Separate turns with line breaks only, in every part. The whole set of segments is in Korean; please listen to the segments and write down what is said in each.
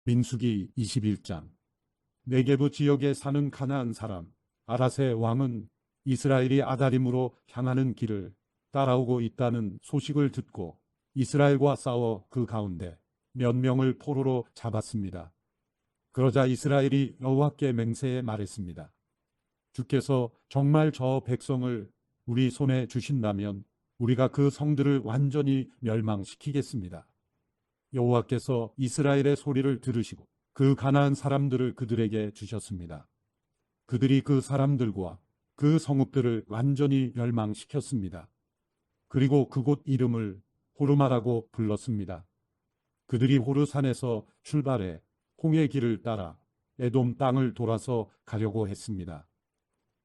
민수기 21장. 네게부 지역에 사는 가나안 사람 아랏의 왕은 이스라엘이 아다림으로 향하는 길을 따라오고 있다는 소식을 듣고 이스라엘과 싸워 그 가운데 몇 명을 포로로 잡았습니다. 그러자 이스라엘이 여호와께 맹세해 말했습니다. 주께서 정말 저 백성을 우리 손에 주신다면 우리가 그 성들을 완전히 멸망시키겠습니다. 여호와께서 이스라엘의 소리를 들으시고 그 가나안 사람들을 그들에게 주셨습니다. 그들이 그 사람들과 그 성읍들을 완전히 멸망시켰습니다. 그리고 그곳 이름을 호르마라고 불렀습니다. 그들이 호르산에서 출발해 홍해 길을 따라 에돔 땅을 돌아서 가려고 했습니다.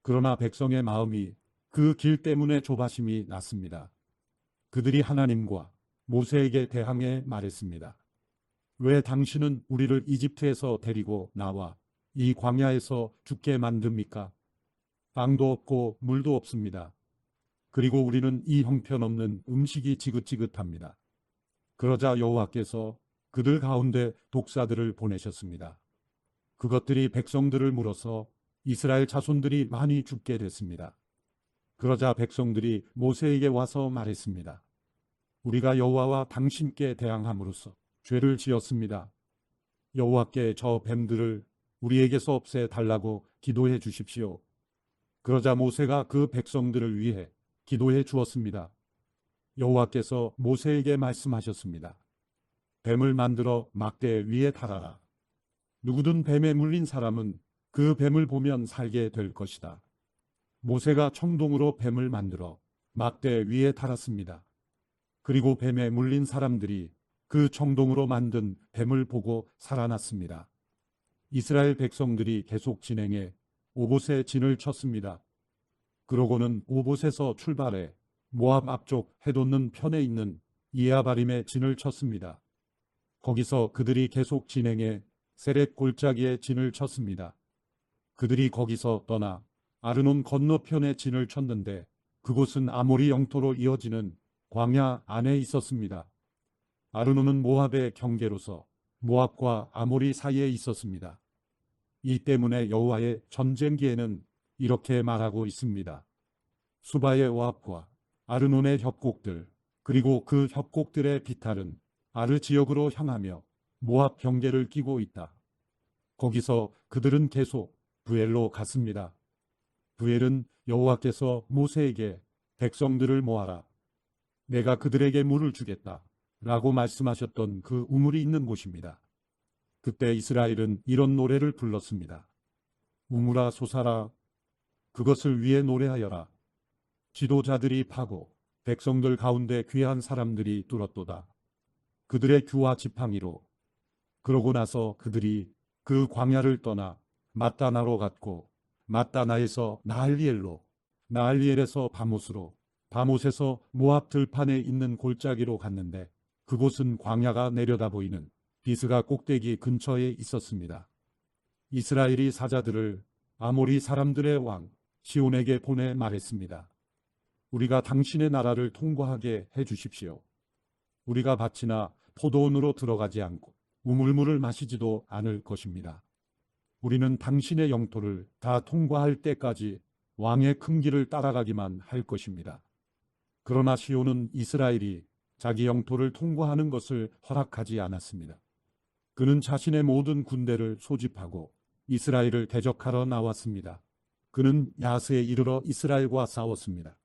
그러나 백성의 마음이 그 길 때문에 조바심이 났습니다. 그들이 하나님과 모세에게 대항해 말했습니다. 왜 당신은 우리를 이집트에서 데리고 나와 이 광야에서 죽게 만듭니까? 빵도 없고 물도 없습니다. 그리고 우리는 이 형편없는 음식이 지긋지긋합니다. 그러자 여호와께서 그들 가운데 독사들을 보내셨습니다. 그것들이 백성들을 물어서 이스라엘 자손들이 많이 죽게 됐습니다. 그러자 백성들이 모세에게 와서 말했습니다. 우리가 여호와와 당신께 대항함으로써 죄를 지었습니다. 여호와께 저 뱀들을 우리에게서 없애 달라고 기도해 주십시오. 그러자 모세가 그 백성들을 위해 기도해 주었습니다. 여호와께서 모세에게 말씀하셨습니다. 뱀을 만들어 막대 위에 달아라. 누구든 뱀에 물린 사람은 그 뱀을 보면 살게 될 것이다. 모세가 청동으로 뱀을 만들어 막대 위에 달았습니다. 그리고 뱀에 물린 사람들이 그 청동으로 만든 뱀을 보고 살아났습니다. 이스라엘 백성들이 계속 진행해 오봇에 진을 쳤습니다. 그러고는 오봇에서 출발해 모압 앞쪽 해돋는 편에 있는 이아바림에 진을 쳤습니다. 거기서 그들이 계속 진행해 세렛 골짜기에 진을 쳤습니다. 그들이 거기서 떠나 아르논 건너편에 진을 쳤는데 그곳은 아모리 영토로 이어지는 광야 안에 있었습니다. 아르논은 모압의 경계로서 모압과 아모리 사이에 있었습니다. 이 때문에 여호와의 전쟁기에는 이렇게 말하고 있습니다. 수바의 오압과 아르논의 협곡들 그리고 그 협곡들의 비탈은 아르 지역으로 향하며 모압 경계를 끼고 있다. 거기서 그들은 계속 부엘로 갔습니다. 부엘은 여호와께서 모세에게 백성들을 모아라. 내가 그들에게 물을 주겠다. 라고 말씀하셨던 그 우물이 있는 곳입니다. 그때 이스라엘은 이런 노래를 불렀습니다. 우물아 솟아라. 그것을 위해 노래하여라. 지도자들이 파고 백성들 가운데 귀한 사람들이 뚫었도다. 그들의 규와 지팡이로. 그러고 나서 그들이 그 광야를 떠나 mat다나로 갔고 mat다나에서 나할리엘로, 나할리엘에서 바못으로, 바못에서 모압 들판에 있는 골짜기로 갔는데 그곳은 광야가 내려다 보이는 비스가 꼭대기 근처에 있었습니다. 이스라엘이 사자들을 아모리 사람들의 왕 시온에게 보내 말했습니다. 우리가 당신의 나라를 통과하게 해 주십시오. 우리가 밭이나 포도원으로 들어가지 않고 우물물을 마시지도 않을 것입니다. 우리는 당신의 영토를 다 통과할 때까지 왕의 큰 길을 따라가기만 할 것입니다. 그러나 시온은 이스라엘이 자기 영토를 통과하는 것을 허락하지 않았습니다. 그는 자신의 모든 군대를 소집하고 이스라엘을 대적하러 나왔습니다. 그는 야스에 이르러 이스라엘과 싸웠습니다.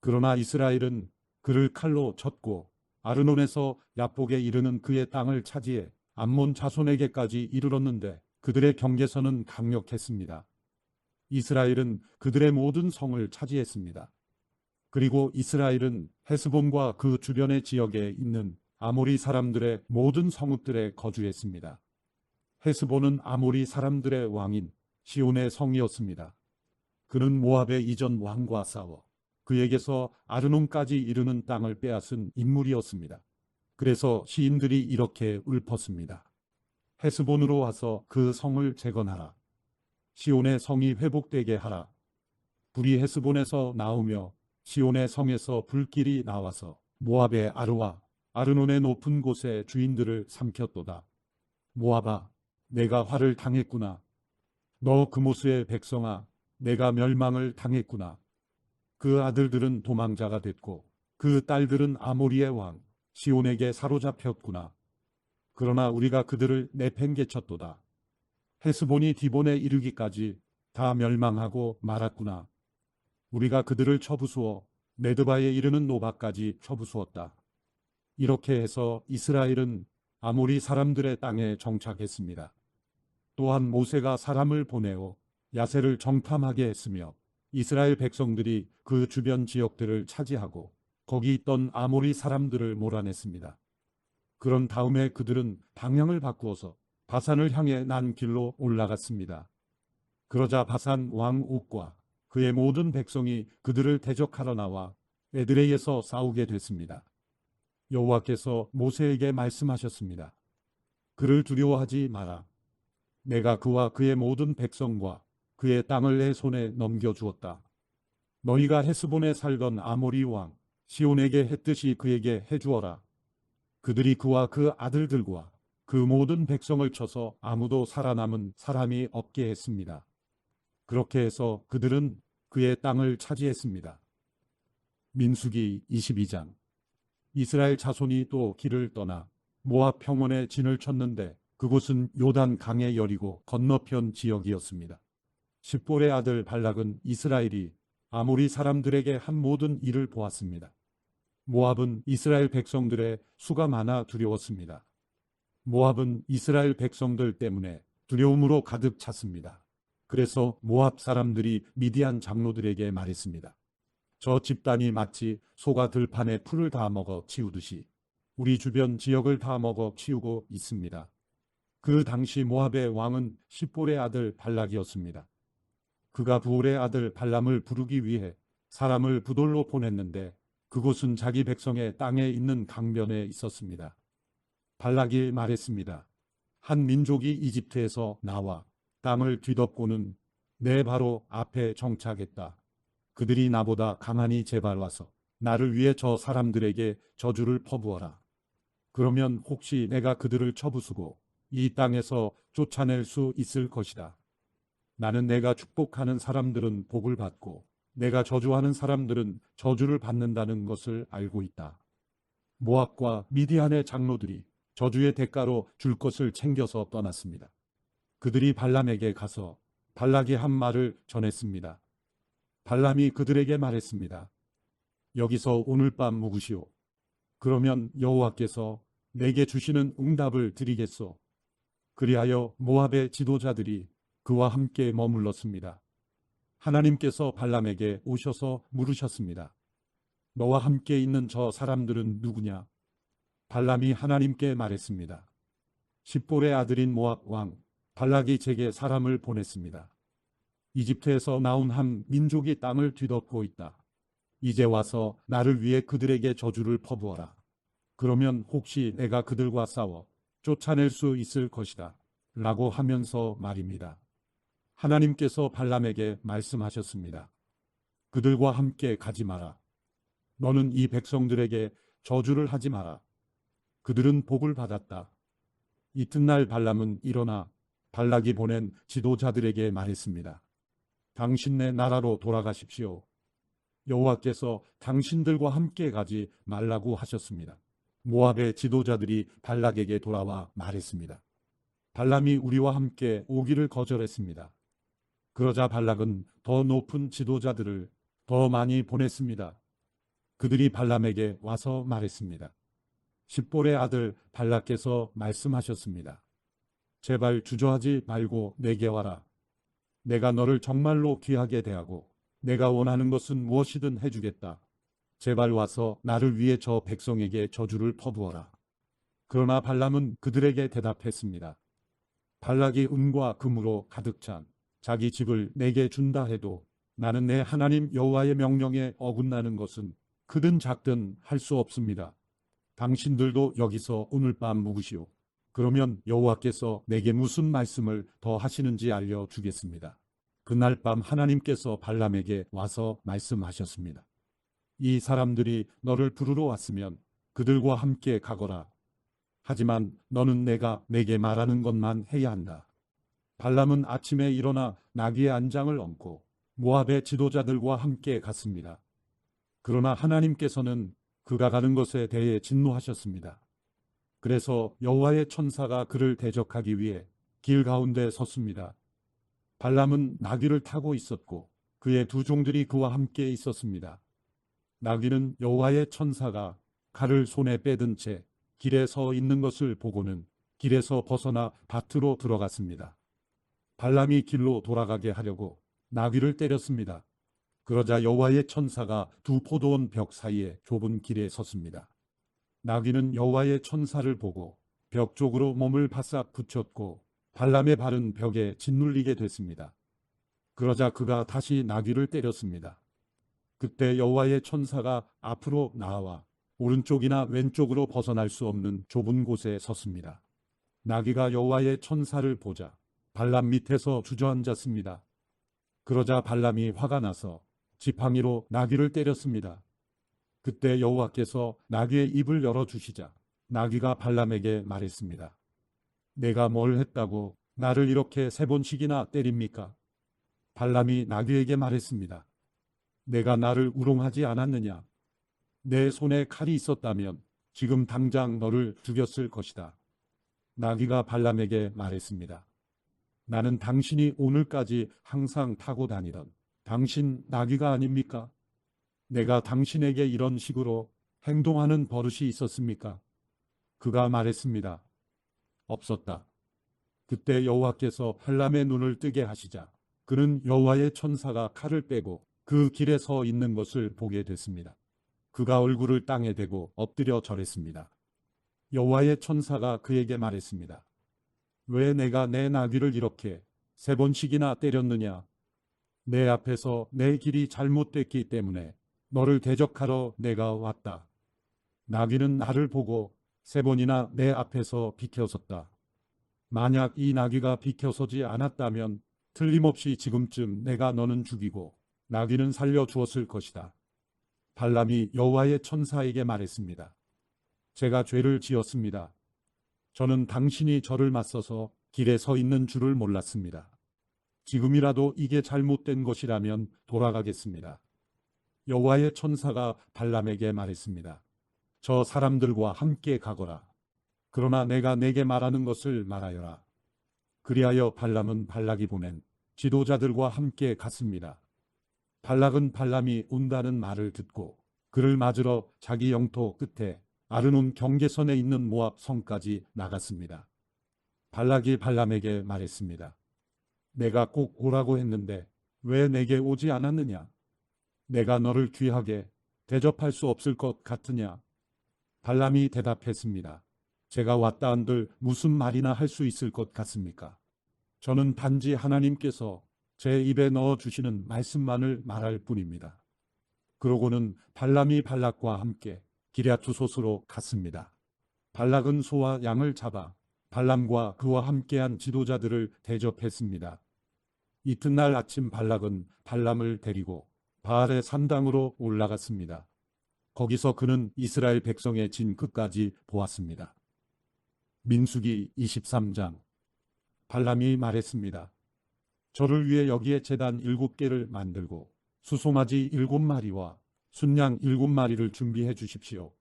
그러나 이스라엘은 그를 칼로 쳤고 아르논에서 야복에 이르는 그의 땅을 차지해 암몬 자손에게까지 이르렀는데 그들의 경계선은 강력했습니다. 이스라엘은 그들의 모든 성을 차지했습니다. 그리고 이스라엘은 헤스본과 그 주변의 지역에 있는 아모리 사람들의 모든 성읍들에 거주했습니다. 헤스본은 아모리 사람들의 왕인 시온의 성이었습니다. 그는 모압의 이전 왕과 싸워 그에게서 아르논까지 이르는 땅을 빼앗은 인물이었습니다. 그래서 시인들이 이렇게 읊었습니다. 헤스본으로 와서 그 성을 재건하라. 시온의 성이 회복되게 하라. 불이 헤스본에서 나오며 시온의 성에서 불길이 나와서 모압의 아르와 아르논의 높은 곳의 주인들을 삼켰도다. 모압아, 내가 화를 당했구나. 너 그모스의 백성아, 내가 멸망을 당했구나. 그 아들들은 도망자가 됐고 그 딸들은 아모리의 왕 시온에게 사로잡혔구나. 그러나 우리가 그들을 내팽개쳤도다. 헤스본이 디본에 이르기까지 다 멸망하고 말았구나. 우리가 그들을 쳐부수어 메드바에 이르는 노바까지 쳐부수었다. 이렇게 해서 이스라엘은 아모리 사람들의 땅에 정착했습니다. 또한 모세가 사람을 보내어 야세를 정탐하게 했으며 이스라엘 백성들이 그 주변 지역들을 차지하고 거기 있던 아모리 사람들을 몰아냈습니다. 그런 다음에 그들은 방향을 바꾸어서 바산을 향해 난 길로 올라갔습니다. 그러자 바산 왕 옥과 그의 모든 백성이 그들을 대적하러 나와 에드레이에서 싸우게 됐습니다. 여호와께서 모세에게 말씀하셨습니다. 그를 두려워하지 마라. 내가 그와 그의 모든 백성과 그의 땅을 내 손에 넘겨주었다. 너희가 헤스본에 살던 아모리 왕 시온에게 했듯이 그에게 해주어라. 그들이 그와 그 아들들과 그 모든 백성을 쳐서 아무도 살아남은 사람이 없게 했습니다. 그렇게 해서 그들은 그의 땅을 차지했습니다. 민수기 22장. 이스라엘 자손이 또 길을 떠나 모압 평원에 진을 쳤는데 그곳은 요단 강의 여리고 건너편 지역이었습니다. 십볼의 아들 발락은 이스라엘이 아모리 사람들에게 한 모든 일을 보았습니다. 모압은 이스라엘 백성들의 수가 많아 두려웠습니다. 모압은 이스라엘 백성들 때문에 두려움으로 가득 찼습니다. 그래서 모압 사람들이 미디안 장로들에게 말했습니다. 저 집단이 마치 소가 들판에 풀을 다 먹어 치우듯이 우리 주변 지역을 다 먹어 치우고 있습니다. 그 당시 모압의 왕은 십볼의 아들 발락이었습니다. 그가 부올의 아들 발람을 부르기 위해 사람을 부돌로 보냈는데 그곳은 자기 백성의 땅에 있는 강변에 있었습니다. 발락이 말했습니다. 한 민족이 이집트에서 나와 땅을 뒤덮고는 내 바로 앞에 정착했다. 그들이 나보다 가만히 제발 와서 나를 위해 저 사람들에게 저주를 퍼부어라. 그러면 혹시 내가 그들을 쳐부수고 이 땅에서 쫓아낼 수 있을 것이다. 나는 내가 축복하는 사람들은 복을 받고 내가 저주하는 사람들은 저주를 받는다는 것을 알고 있다. 모압과 미디안의 장로들이 저주의 대가로 줄 것을 챙겨서 떠났습니다. 그들이 발람에게 가서 발락이 한 말을 전했습니다. 발람이 그들에게 말했습니다. 여기서 오늘 밤 묵으시오. 그러면 여호와께서 내게 주시는 응답을 드리겠소. 그리하여 모압의 지도자들이 그와 함께 머물렀습니다. 하나님께서 발람에게 오셔서 물으셨습니다. 너와 함께 있는 저 사람들은 누구냐? 발람이 하나님께 말했습니다. 십볼의 아들인 모압 왕 발락이 제게 사람을 보냈습니다. 이집트에서 나온 한 민족이 땅을 뒤덮고 있다. 이제 와서 나를 위해 그들에게 저주를 퍼부어라. 그러면 혹시 내가 그들과 싸워 쫓아낼 수 있을 것이다. 라고 하면서 말입니다. 하나님께서 발람에게 말씀하셨습니다. 그들과 함께 가지 마라. 너는 이 백성들에게 저주를 하지 마라. 그들은 복을 받았다. 이튿날 발람은 일어나 발락이 보낸 지도자들에게 말했습니다. 당신네 나라로 돌아가십시오. 여호와께서 당신들과 함께 가지 말라고 하셨습니다. 모압의 지도자들이 발락에게 돌아와 말했습니다. 발람이 우리와 함께 오기를 거절했습니다. 그러자 발락은 더 높은 지도자들을 더 많이 보냈습니다. 그들이 발람에게 와서 말했습니다. 십볼의 아들 발락께서 말씀하셨습니다. 제발 주저하지 말고 내게 와라. 내가 너를 정말로 귀하게 대하고 내가 원하는 것은 무엇이든 해주겠다. 제발 와서 나를 위해 저 백성에게 저주를 퍼부어라. 그러나 발람은 그들에게 대답했습니다. 발락이 은과 금으로 가득 찬 자기 집을 내게 준다 해도 나는 내 하나님 여호와의 명령에 어긋나는 것은 크든 작든 할 수 없습니다. 당신들도 여기서 오늘 밤 묵으시오. 그러면 여호와께서 내게 무슨 말씀을 더 하시는지 알려주겠습니다. 그날 밤 하나님께서 발람에게 와서 말씀하셨습니다. 이 사람들이 너를 부르러 왔으면 그들과 함께 가거라. 하지만 너는 내가 내게 말하는 것만 해야 한다. 발람은 아침에 일어나 나귀의 안장을 얹고 모압의 지도자들과 함께 갔습니다. 그러나 하나님께서는 그가 가는 것에 대해 진노하셨습니다. 그래서 여호와의 천사가 그를 대적하기 위해 길 가운데 섰습니다. 발람은 나귀를 타고 있었고 그의 두 종들이 그와 함께 있었습니다. 나귀는 여호와의 천사가 칼을 손에 빼든 채 길에 서 있는 것을 보고는 길에서 벗어나 밭으로 들어갔습니다. 발람이 길로 돌아가게 하려고 나귀를 때렸습니다. 그러자 여호와의 천사가 두 포도원 벽 사이에 좁은 길에 섰습니다. 나귀는 여호와의 천사를 보고 벽 쪽으로 몸을 바싹 붙였고 발람의 발은 벽에 짓눌리게 됐습니다. 그러자 그가 다시 나귀를 때렸습니다. 그때 여호와의 천사가 앞으로 나와 오른쪽이나 왼쪽으로 벗어날 수 없는 좁은 곳에 섰습니다. 나귀가 여호와의 천사를 보자 발람 밑에서 주저앉았습니다. 그러자 발람이 화가 나서 지팡이로 나귀를 때렸습니다. 그때 여호와께서 나귀의 입을 열어주시자 나귀가 발람에게 말했습니다. 내가 뭘 했다고 나를 이렇게 3번씩이나 때립니까? 발람이 나귀에게 말했습니다. 내가 나를 우롱하지 않았느냐? 내 손에 칼이 있었다면 지금 당장 너를 죽였을 것이다. 나귀가 발람에게 말했습니다. 나는 당신이 오늘까지 항상 타고 다니던 당신 나귀가 아닙니까? 내가 당신에게 이런 식으로 행동하는 버릇이 있었습니까? 그가 말했습니다. 없었다. 그때 여호와께서 발람의 눈을 뜨게 하시자 그는 여호와의 천사가 칼을 빼고 그 길에 서 있는 것을 보게 됐습니다. 그가 얼굴을 땅에 대고 엎드려 절했습니다. 여호와의 천사가 그에게 말했습니다. 왜 내가 내 나귀를 이렇게 3번씩이나 때렸느냐? 내 앞에서 내 길이 잘못됐기 때문에 너를 대적하러 내가 왔다. 나귀는 나를 보고 3번이나 내 앞에서 비켜섰다. 만약 이 나귀가 비켜서지 않았다면 틀림없이 지금쯤 내가 너는 죽이고 나귀는 살려주었을 것이다. 발람이 여호와의 천사에게 말했습니다. 제가 죄를 지었습니다. 저는 당신이 저를 맞서서 길에 서 있는 줄을 몰랐습니다. 지금이라도 이게 잘못된 것이라면 돌아가겠습니다. 여호와의 천사가 발람에게 말했습니다. 저 사람들과 함께 가거라. 그러나 내가 내게 말하는 것을 말하여라. 그리하여 발람은 발락이 보낸 지도자들과 함께 갔습니다. 발락은 발람이 온다는 말을 듣고 그를 맞으러 자기 영토 끝에 아르논 경계선에 있는 모압 성까지 나갔습니다. 발락이 발람에게 말했습니다. 내가 꼭 오라고 했는데 왜 내게 오지 않았느냐? 내가 너를 귀하게 대접할 수 없을 것 같으냐? 발람이 대답했습니다. 제가 왔다 한들 무슨 말이나 할 수 있을 것 같습니까? 저는 단지 하나님께서 제 입에 넣어주시는 말씀만을 말할 뿐입니다. 그러고는 발람이 발락과 함께 기럇투솥으로 갔습니다. 발락은 소와 양을 잡아 발람과 그와 함께한 지도자들을 대접했습니다. 이튿날 아침 발락은 발람을 데리고 바알의 산당으로 올라갔습니다. 거기서 그는 이스라엘 백성의 진 끝까지 보았습니다. 민수기 23장. 발람이 말했습니다. 저를 위해 여기에 제단 7개를 만들고 수송아지 7마리와 순양 7마리를 준비해 주십시오.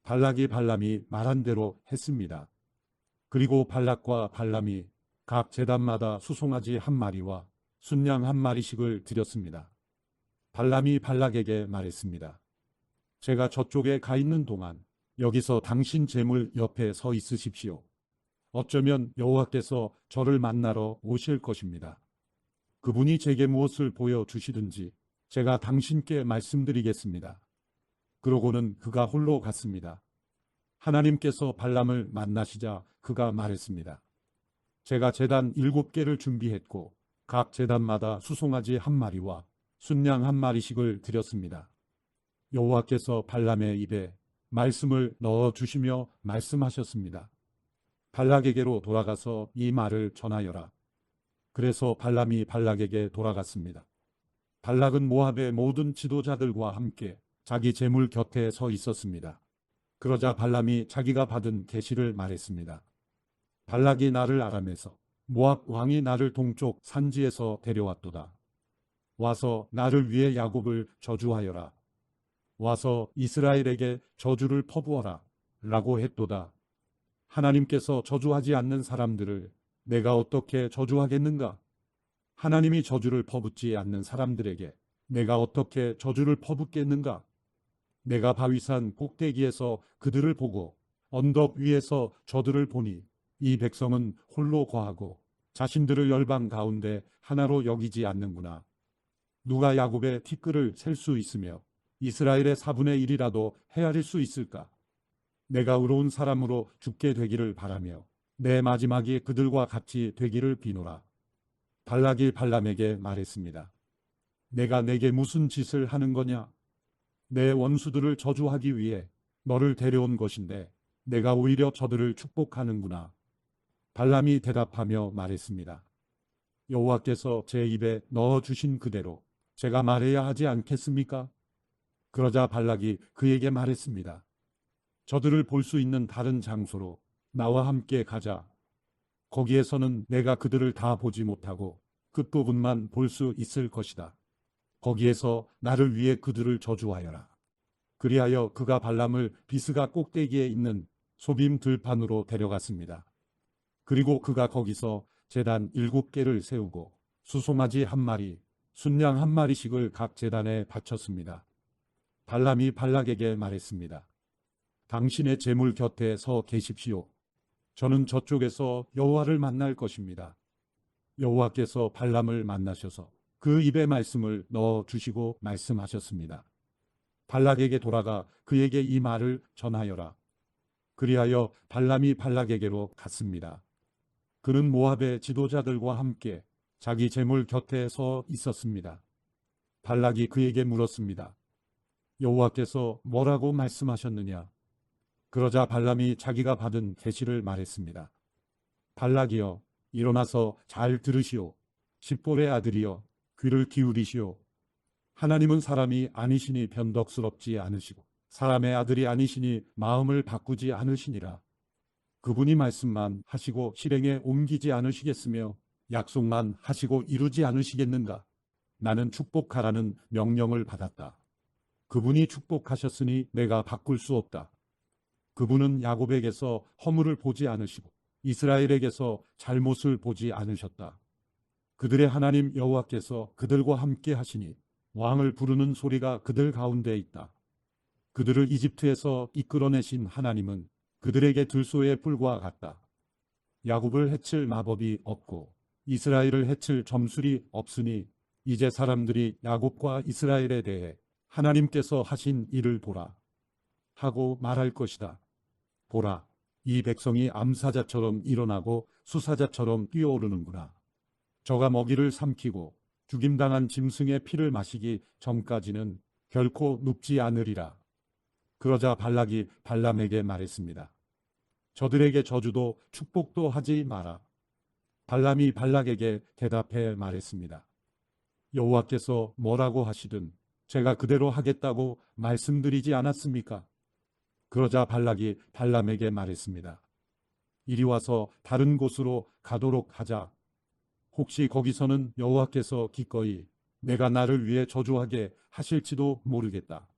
발락이 발람이 말한 대로 했습니다. 그리고 발락과 발람이 각 제단마다 수송아지 1마리와 순양 1마리씩을 드렸습니다. 발람이 발락에게 말했습니다. 제가 저쪽에 가 있는 동안 여기서 당신 제물 옆에 서 있으십시오. 어쩌면 여호와께서 저를 만나러 오실 것입니다. 그분이 제게 무엇을 보여주시든지 제가 당신께 말씀드리겠습니다. 그러고는 그가 홀로 갔습니다. 하나님께서 발람을 만나시자 그가 말했습니다. 제가 제단 7개를 준비했고 각 제단마다 수송아지 1마리와 순양 1마리씩을 드렸습니다. 여호와께서 발람의 입에 말씀을 넣어주시며 말씀하셨습니다. 발락에게로 돌아가서 이 말을 전하여라. 그래서 발람이 발락에게 돌아갔습니다. 발락은 모압의 모든 지도자들과 함께 자기 제물 곁에 서 있었습니다. 그러자 발람이 자기가 받은 계시를 말했습니다. 발락이 나를 아람에서 모압 왕이 나를 동쪽 산지에서 데려왔도다. 와서 나를 위해 야곱을 저주하여라. 와서 이스라엘에게 저주를 퍼부어라. 라고 했도다. 하나님께서 저주하지 않는 사람들을 내가 어떻게 저주하겠는가? 하나님이 저주를 퍼붓지 않는 사람들에게 내가 어떻게 저주를 퍼붓겠는가? 내가 바위산 꼭대기에서 그들을 보고 언덕 위에서 저들을 보니 이 백성은 홀로 거하고 자신들을 열방 가운데 하나로 여기지 않는구나. 누가 야곱의 티끌을 셀 수 있으며 이스라엘의 4분의 1이라도 헤아릴 수 있을까? 내가 의로운 사람으로 죽게 되기를 바라며 내 마지막이 그들과 같이 되기를 비노라. 발락이 발람에게 말했습니다. 내가 내게 무슨 짓을 하는 거냐? 내 원수들을 저주하기 위해 너를 데려온 것인데 내가 오히려 저들을 축복하는구나. 발람이 대답하며 말했습니다. 여호와께서 제 입에 넣어주신 그대로 제가 말해야 하지 않겠습니까? 그러자 발락이 그에게 말했습니다. 저들을 볼 수 있는 다른 장소로 나와 함께 가자. 거기에서는 내가 그들을 다 보지 못하고 끝부분만 볼 수 있을 것이다. 거기에서 나를 위해 그들을 저주하여라. 그리하여 그가 발람을 비스가 꼭대기에 있는 소빔 들판으로 데려갔습니다. 그리고 그가 거기서 제단 7개를 세우고 수송아지 1마리, 순양 1마리씩을 각 제단에 바쳤습니다. 발람이 발락에게 말했습니다. 당신의 제물 곁에 서 계십시오. 저는 저쪽에서 여호와를 만날 것입니다. 여호와께서 발람을 만나셔서 그 입에 말씀을 넣어 주시고 말씀하셨습니다. 발락에게 돌아가 그에게 이 말을 전하여라. 그리하여 발람이 발락에게로 갔습니다. 그는 모압의 지도자들과 함께 자기 제물 곁에 서 있었습니다. 발락이 그에게 물었습니다. 여호와께서 뭐라고 말씀하셨느냐? 그러자 발람이 자기가 받은 계시를 말했습니다. 발락이여, 일어나서 잘 들으시오. 십볼의 아들이여, 귀를 기울이시오. 하나님은 사람이 아니시니 변덕스럽지 않으시고 사람의 아들이 아니시니 마음을 바꾸지 않으시니라. 그분이 말씀만 하시고 실행에 옮기지 않으시겠으며 약속만 하시고 이루지 않으시겠는가? 나는 축복하라는 명령을 받았다. 그분이 축복하셨으니 내가 바꿀 수 없다. 그분은 야곱에게서 허물을 보지 않으시고 이스라엘에게서 잘못을 보지 않으셨다. 그들의 하나님 여호와께서 그들과 함께 하시니 왕을 부르는 소리가 그들 가운데 있다. 그들을 이집트에서 이끌어내신 하나님은 그들에게 들소의 뿔과 같다. 야곱을 해칠 마법이 없고 이스라엘을 해칠 점술이 없으니 이제 사람들이 야곱과 이스라엘에 대해 하나님께서 하신 일을 보라 하고 말할 것이다. 보라, 이 백성이 암사자처럼 일어나고 수사자처럼 뛰어오르는구나. 저가 먹이를 삼키고 죽임당한 짐승의 피를 마시기 전까지는 결코 눕지 않으리라. 그러자 발락이 발람에게 말했습니다. 저들에게 저주도 축복도 하지 마라. 발람이 발락에게 대답해 말했습니다. 여호와께서 뭐라고 하시든 제가 그대로 하겠다고 말씀드리지 않았습니까? 그러자 발락이 발람에게 말했습니다. 이리 와서 다른 곳으로 가도록 하자. 혹시 거기서는 여호와께서 기꺼이 내가 나를 위해 저주하게 하실지도 모르겠다.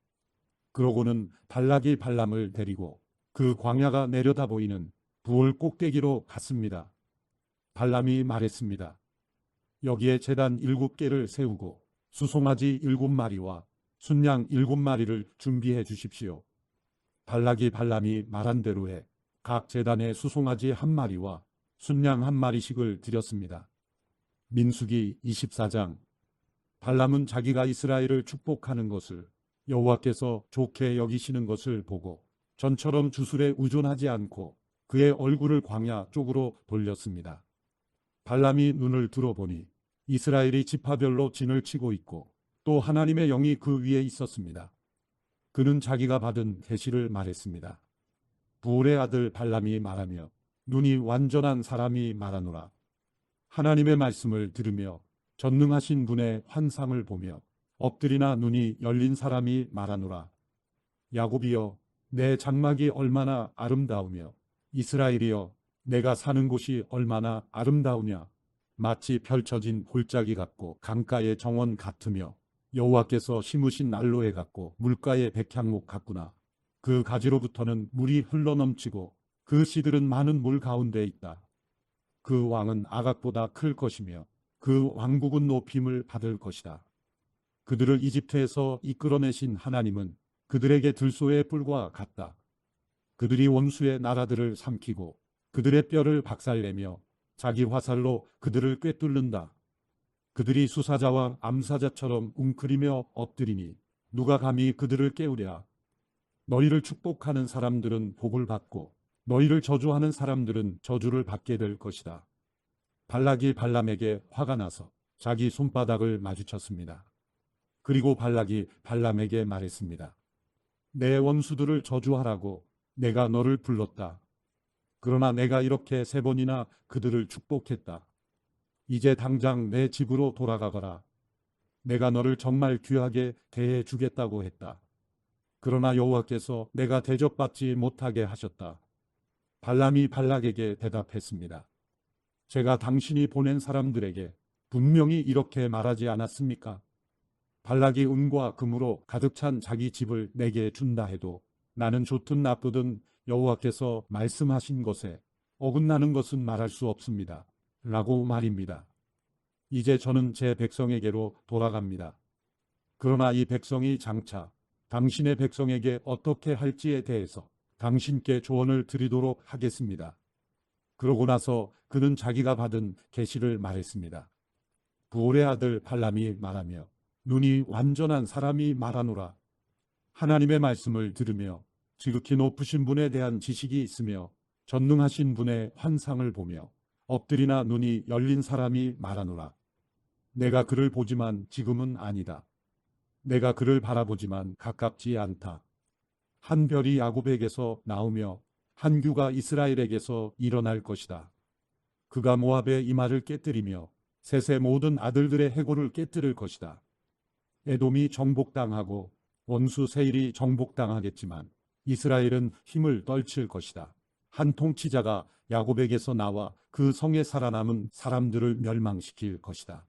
그러고는 발락이 발람을 데리고 그 광야가 내려다 보이는 부올 꼭대기로 갔습니다. 발람이 말했습니다. 여기에 제단 7개를 세우고 수송아지 7마리와 순양 7마리를 준비해 주십시오. 발락이 발람이 말한 대로에 각 제단에 수송아지 1마리와 순양 1마리씩을 드렸습니다. 민수기 24장. 발람은 자기가 이스라엘을 축복하는 것을 여호와께서 좋게 여기시는 것을 보고 전처럼 주술에 의존하지 않고 그의 얼굴을 광야 쪽으로 돌렸습니다. 발람이 눈을 들어보니 이스라엘이 지파별로 진을 치고 있고 또 하나님의 영이 그 위에 있었습니다. 그는 자기가 받은 계시를 말했습니다. 부올의 아들 발람이 말하며 눈이 완전한 사람이 말하노라. 하나님의 말씀을 들으며 전능하신 분의 환상을 보며 엎드리나 눈이 열린 사람이 말하노라. 야곱이여, 내 장막이 얼마나 아름다우며 이스라엘이여 내가 사는 곳이 얼마나 아름다우냐. 마치 펼쳐진 골짜기 같고 강가의 정원 같으며 여호와께서 심으신 난로에 같고 물가의 백향목 같구나. 그 가지로부터는 물이 흘러넘치고 그 씨들은 많은 물 가운데 있다. 그 왕은 아각보다 클 것이며 그 왕국은 높임을 받을 것이다. 그들을 이집트에서 이끌어내신 하나님은 그들에게 들소의 뿔과 같다. 그들이 원수의 나라들을 삼키고 그들의 뼈를 박살내며 자기 화살로 그들을 꿰뚫는다. 그들이 수사자와 암사자처럼 웅크리며 엎드리니 누가 감히 그들을 깨우랴. 너희를 축복하는 사람들은 복을 받고 너희를 저주하는 사람들은 저주를 받게 될 것이다. 발락이 발람에게 화가 나서 자기 손바닥을 마주쳤습니다. 그리고 발락이 발람에게 말했습니다. 내 원수들을 저주하라고 내가 너를 불렀다. 그러나 내가 이렇게 3번이나 그들을 축복했다. 이제 당장 내 집으로 돌아가거라. 내가 너를 정말 귀하게 대해 주겠다고 했다. 그러나 여호와께서 내가 대접받지 못하게 하셨다. 발람이 발락에게 대답했습니다. 제가 당신이 보낸 사람들에게 분명히 이렇게 말하지 않았습니까? 발락이 은과 금으로 가득 찬 자기 집을 내게 준다 해도 나는 좋든 나쁘든 여호와께서 말씀하신 것에 어긋나는 것은 말할 수 없습니다. 라고 말입니다. 이제 저는 제 백성에게로 돌아갑니다. 그러나 이 백성이 장차 당신의 백성에게 어떻게 할지에 대해서 당신께 조언을 드리도록 하겠습니다. 그러고 나서 그는 자기가 받은 계시를 말했습니다. 부올의 아들 발람이 말하며 눈이 완전한 사람이 말하노라. 하나님의 말씀을 들으며 지극히 높으신 분에 대한 지식이 있으며 전능하신 분의 환상을 보며 엎드리나 눈이 열린 사람이 말하노라. 내가 그를 보지만 지금은 아니다. 내가 그를 바라보지만 가깝지 않다. 한 별이 야곱에게서 나오며 한 규가 이스라엘에게서 일어날 것이다. 그가 모압의 이마를 깨뜨리며 셋의 모든 아들들의 해골을 깨뜨릴 것이다. 에돔이 정복당하고 원수 세일이 정복당하겠지만 이스라엘은 힘을 떨칠 것이다. 한 통치자가 야곱에게서 나와 그 성에 살아남은 사람들을 멸망시킬 것이다.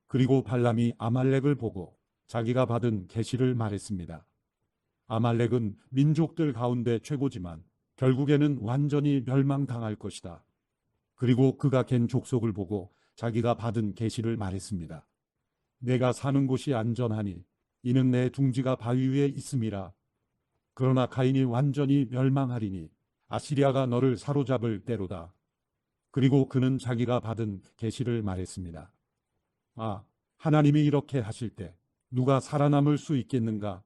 그리고 발람이 아말렉을 보고 자기가 받은 계시를 말했습니다. 아말렉은 민족들 가운데 최고지만 결국에는 완전히 멸망당할 것이다. 그리고 그가 갠 족속을 보고 자기가 받은 계시를 말했습니다. 내가 사는 곳이 안전하니 이는 내 둥지가 바위 위에 있음이라. 그러나 가인이 완전히 멸망하리니 아시리아가 너를 사로잡을 때로다. 그리고 그는 자기가 받은 계시를 말했습니다. 아, 하나님이 이렇게 하실 때 누가 살아남을 수 있겠는가?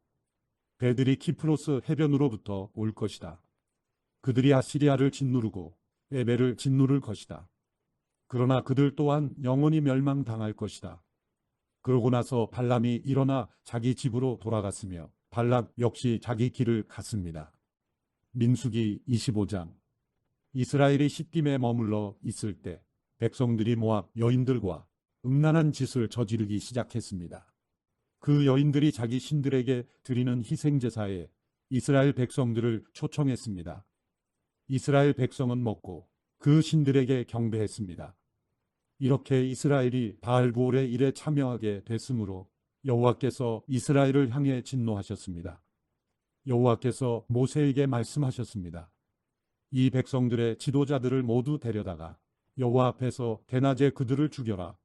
배들이 키프로스 해변으로부터 올 것이다. 그들이 아시리아를 짓누르고 에벨을 짓누를 것이다. 그러나 그들 또한 영원히 멸망당할 것이다. 그러고 나서 발람이 일어나 자기 집으로 돌아갔으며 발락 역시 자기 길을 갔습니다. 민수기 25장. 이스라엘이 시딤에 머물러 있을 때 백성들이 모압 여인들과 음란한 짓을 저지르기 시작했습니다. 그 여인들이 자기 신들에게 드리는 희생제사에 이스라엘 백성들을 초청했습니다. 이스라엘 백성은 먹고 그 신들에게 경배했습니다. 이렇게 이스라엘이 바알부올의 일에 참여하게 됐으므로 여호와께서 이스라엘을 향해 진노하셨습니다. 여호와께서 모세에게 말씀하셨습니다. 이 백성들의 지도자들을 모두 데려다가 여호와 앞에서 대낮에 그들을 죽여라.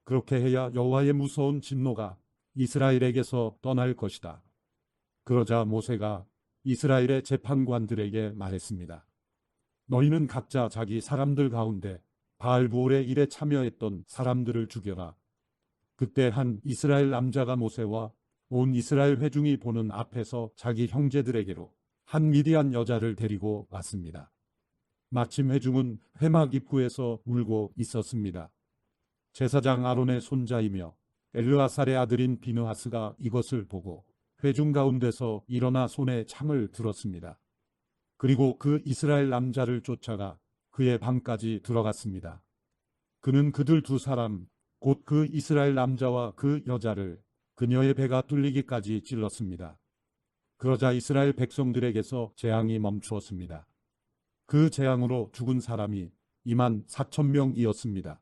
그렇게 해야 여호와의 무서운 진노가 이스라엘에게서 떠날 것이다. 그러자 모세가 이스라엘의 재판관들에게 말했습니다. 너희는 각자 자기 사람들 가운데 바알부올의 일에 참여했던 사람들을 죽여라. 그때 한 이스라엘 남자가 모세와 온 이스라엘 회중이 보는 앞에서 자기 형제들에게로 한 미디안 여자를 데리고 왔습니다. 마침 회중은 회막 입구에서 울고 있었습니다. 제사장 아론의 손자이며 엘르아살의 아들인 비느하스가 이것을 보고 회중 가운데서 일어나 손에 창을 들었습니다. 그리고 그 이스라엘 남자를 쫓아가 그의 방까지 들어갔습니다. 그는 그들 2사람 곧 그 이스라엘 남자와 그 여자를 그녀의 배가 뚫리기까지 찔렀습니다. 그러자 이스라엘 백성들에게서 재앙이 멈추었습니다. 그 재앙으로 죽은 사람이 2만 4천 명이었습니다.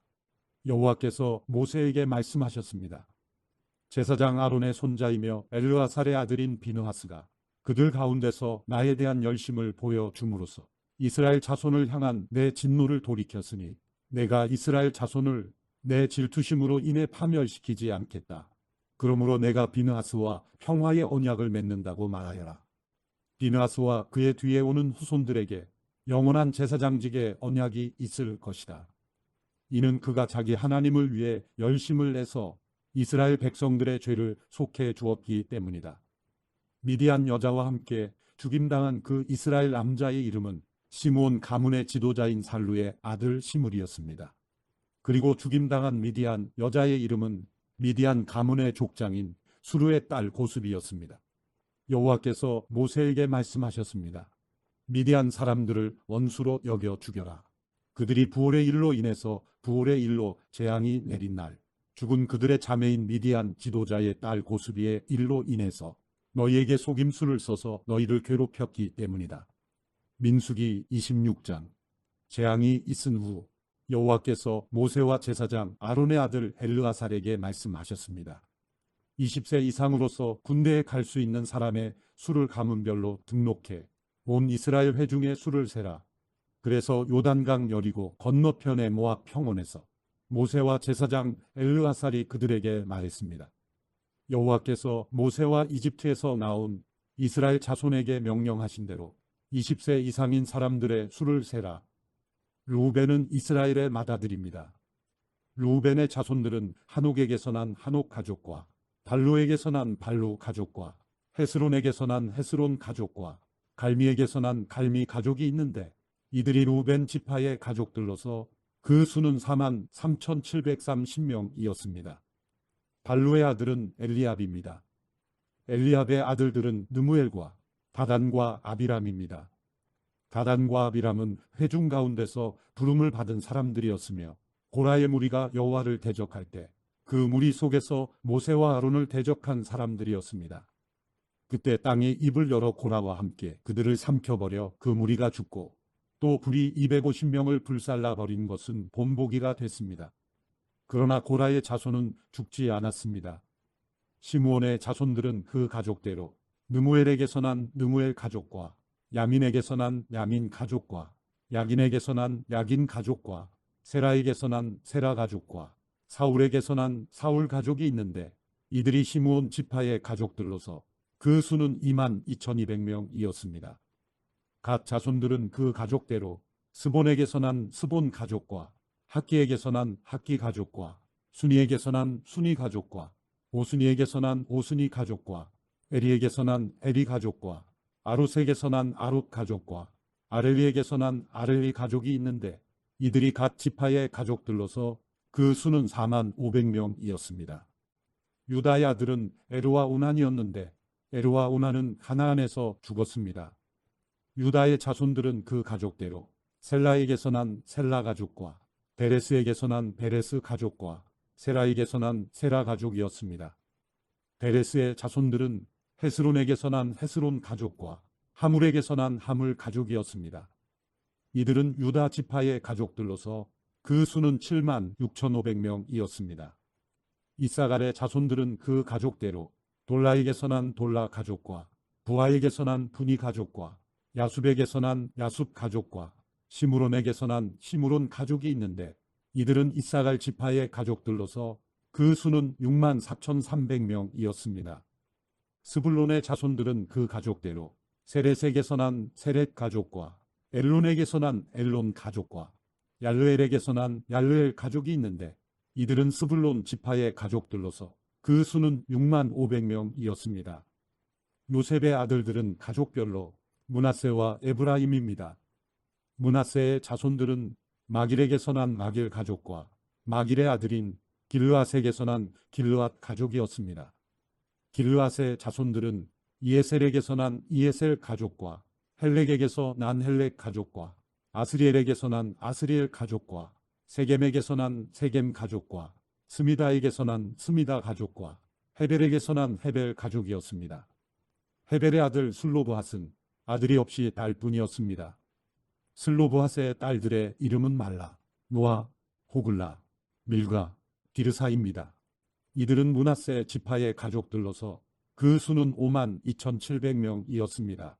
여호와께서 모세에게 말씀하셨습니다. 제사장 아론의 손자이며 엘르아살의 아들인 비느하스가 그들 가운데서 나에 대한 열심을 보여줌으로써 이스라엘 자손을 향한 내 진노를 돌이켰으니 내가 이스라엘 자손을 내 질투심으로 인해 파멸시키지 않겠다. 그러므로 내가 비느하스와 평화의 언약을 맺는다고 말하여라. 비느하스와 그의 뒤에 오는 후손들에게 영원한 제사장직의 언약이 있을 것이다. 이는 그가 자기 하나님을 위해 열심을 내서 이스라엘 백성들의 죄를 속해 주었기 때문이다. 미디안 여자와 함께 죽임당한 그 이스라엘 남자의 이름은 시므온 가문의 지도자인 살루의 아들 시므리였습니다. 그리고 죽임당한 미디안 여자의 이름은 미디안 가문의 족장인 수르의 딸 고스비였습니다. 여호와께서 모세에게 말씀하셨습니다. 미디안 사람들을 원수로 여겨 죽여라. 그들이 부올의 일로 인해서 부올의 일로 재앙이 내린 날, 죽은 그들의 자매인 미디안 지도자의 딸 고스비의 일로 인해서 너희에게 속임수를 써서 너희를 괴롭혔기 때문이다. 민수기 26장. 재앙이 있은 후 여호와께서 모세와 제사장 아론의 아들 엘르아살에게 말씀하셨습니다. 20세 이상으로서 군대에 갈 수 있는 사람의 수를 가문별로 등록해 온 이스라엘 회중의 수를 세라. 그래서 요단강 여리고 건너편의 모압 평원에서 모세와 제사장 엘르아살이 그들에게 말했습니다. 여호와께서 모세와 이집트에서 나온 이스라엘 자손에게 명령하신 대로 20세 이상인 사람들의 수를 세라. 르우벤은 이스라엘의 맏아들입니다. 르우벤의 자손들은 한옥에게서 난 한옥 가족과 발루에게서 난 발루 가족과 헤스론에게서 난 헤스론 가족과 갈미에게서 난 갈미 가족이 있는데 이들이 르우벤 지파의 가족들로서 그 수는 4만 3,730명이었습니다. 발루의 아들은 엘리압입니다. 엘리압의 아들들은 느무엘과 다단과 아비람입니다. 다단과 아비람은 회중 가운데서 부름을 받은 사람들이었으며 고라의 무리가 여호와를 대적할 때 그 무리 속에서 모세와 아론을 대적한 사람들이었습니다. 그때 땅이 입을 열어 고라와 함께 그들을 삼켜버려 그 무리가 죽고 또 불이 250명을 불살라 버린 것은 본보기가 됐습니다. 그러나 고라의 자손은 죽지 않았습니다. 시므온의 자손들은 그 가족대로 느무엘에게서 난 느무엘 가족과 야민에게서 난 야민 가족과 야긴에게서 난 야긴 가족과 세라에게서 난 세라 가족과 사울에게서 난 사울 가족이 있는데 이들이 시므온 지파의 가족들로서 그 수는 2만 2,200명이었습니다. 각 자손들은 그 가족대로 스본에게서 난 스본 가족과 학기에게서 난 학기 가족과 순이에게서 난 순이 가족과 오순이에게서 난 오순이 가족과 에리에게서 난 에리 가족과 아룻에게서 난 아룻 가족과 아렐리에게서 난 아렐리 가족이 있는데 이들이 각 지파의 가족들로서 그 수는 4만 500명이었습니다. 유다의 아들은 에르와 오난이었는데 에르와 오난은 가나안에서 죽었습니다. 유다의 자손들은 그 가족대로 셀라에게서 난 셀라 가족과 베레스에게서 난 베레스 가족과 세라에게서 난 세라 가족이었습니다. 베레스의 자손들은 헤스론에게서 난 헤스론 가족과 하물에게서 난 하물 가족이었습니다. 이들은 유다 지파의 가족들로서 그 수는 7만 6,500명이었습니다. 이사갈의 자손들은 그 가족대로 돌라에게서 난 돌라 가족과 부하에게서 난 분이 가족과 야숲에게서 난 야숲 가족과 시므론에게서 난 시므론 가족이 있는데 이들은 이사갈 지파의 가족들로서 그 수는 6만 4,300명이었습니다. 스불론의 자손들은 그 가족대로 세렛에게서 난 세렛 가족과 엘론에게서 난 엘론 가족과 얄르엘에게서 난 얄르엘 가족이 있는데 이들은 스불론 지파의 가족들로서 그 수는 6만 500명이었습니다. 요셉의 아들들은 가족별로 므낫세와 에브라임입니다. 므낫세의 자손들은 마길에게서 난 마길 가족과 마길의 아들인 길르앗에게서 난 길르앗 가족이었습니다. 길르앗의 자손들은 이에셀에게서 난 이에셀 가족과 헬렉에게서 난 헬렉 가족과 아스리엘에게서 난 아스리엘 가족과 세겜에게서 난 세겜 가족과 스미다에게서 난 스미다 가족과 헤벨에게서 난 헤벨 가족이었습니다. 헤벨의 아들 슬로브핫은 아들이 없이 딸뿐이었습니다. 슬로브핫의 딸들의 이름은 말라, 노아, 호글라, 밀가, 디르사입니다. 이들은 므낫세 지파의 가족들로서 그 수는 5만 2,700명이었습니다.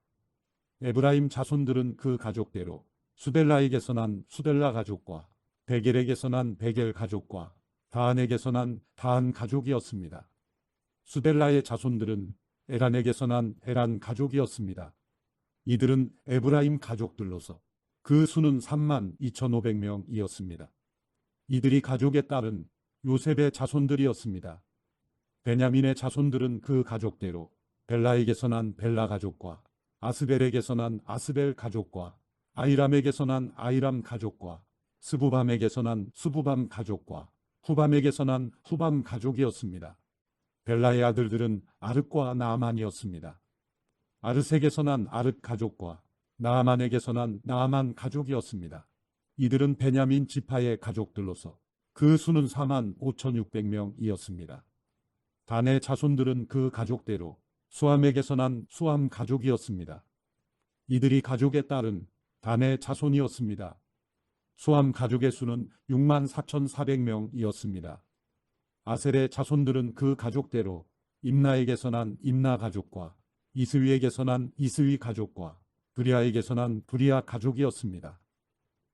에브라임 자손들은 그 가족대로 수델라에게서 난 수델라 가족과 베겔에게서 난 베겔 가족과 다한에게서 난 다한 가족이었습니다. 수델라의 자손들은 에란에게서 난 에란 가족이었습니다. 이들은 에브라임 가족들로서 그 수는 3만 2,500명이었습니다. 이들이 가족의 딸은 요셉의 자손들이었습니다. 베냐민의 자손들은 그 가족대로 벨라에게서 난 벨라 가족과 아스벨에게서 난 아스벨 가족과 아이람에게서 난 아이람 가족과 스부밤에게서 난 스부밤 가족과 후밤에게서 난 후밤 가족이었습니다. 벨라의 아들들은 아르과 나아만이었습니다. 아르색에서 난 아르 가족과 나아만에게서 난 나아만 가족이었습니다. 이들은 베냐민 지파의 가족들로서 그 수는 4만 5,600명이었습니다. 단의 자손들은 그 가족대로 수함에게서 난 수함 가족이었습니다. 이들이 가족의 딸은 단의 자손이었습니다. 수함 가족의 수는 6만 4,400명이었습니다. 아셀의 자손들은 그 가족대로 임나에게서 난 임나 가족과 이스위에게서 난 이스위 가족과 브리아에게서 난 브리아 가족이었습니다.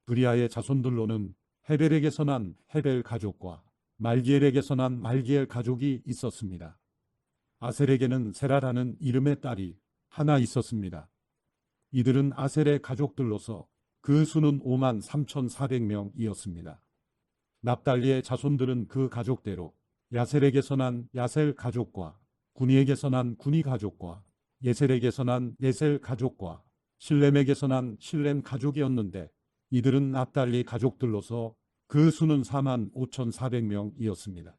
브리아의 자손들로는 헤벨에게서 난 헤벨 가족과 말기엘에게서 난 말기엘 가족이 있었습니다. 아셀에게는 세라라는 이름의 딸이 하나 있었습니다. 이들은 아셀의 가족들로서 그 수는 5만 3,400명이었습니다. 납달리의 자손들은 그 가족대로 야셀에게서 난 야셀 가족과 구니에게서 난 구니 가족과 예셀에게서 난 예셀 가족과 실렘에게서 난 실렘 가족이었는데 이들은 납달리 가족들로서 그 수는 4만 5,400명이었습니다.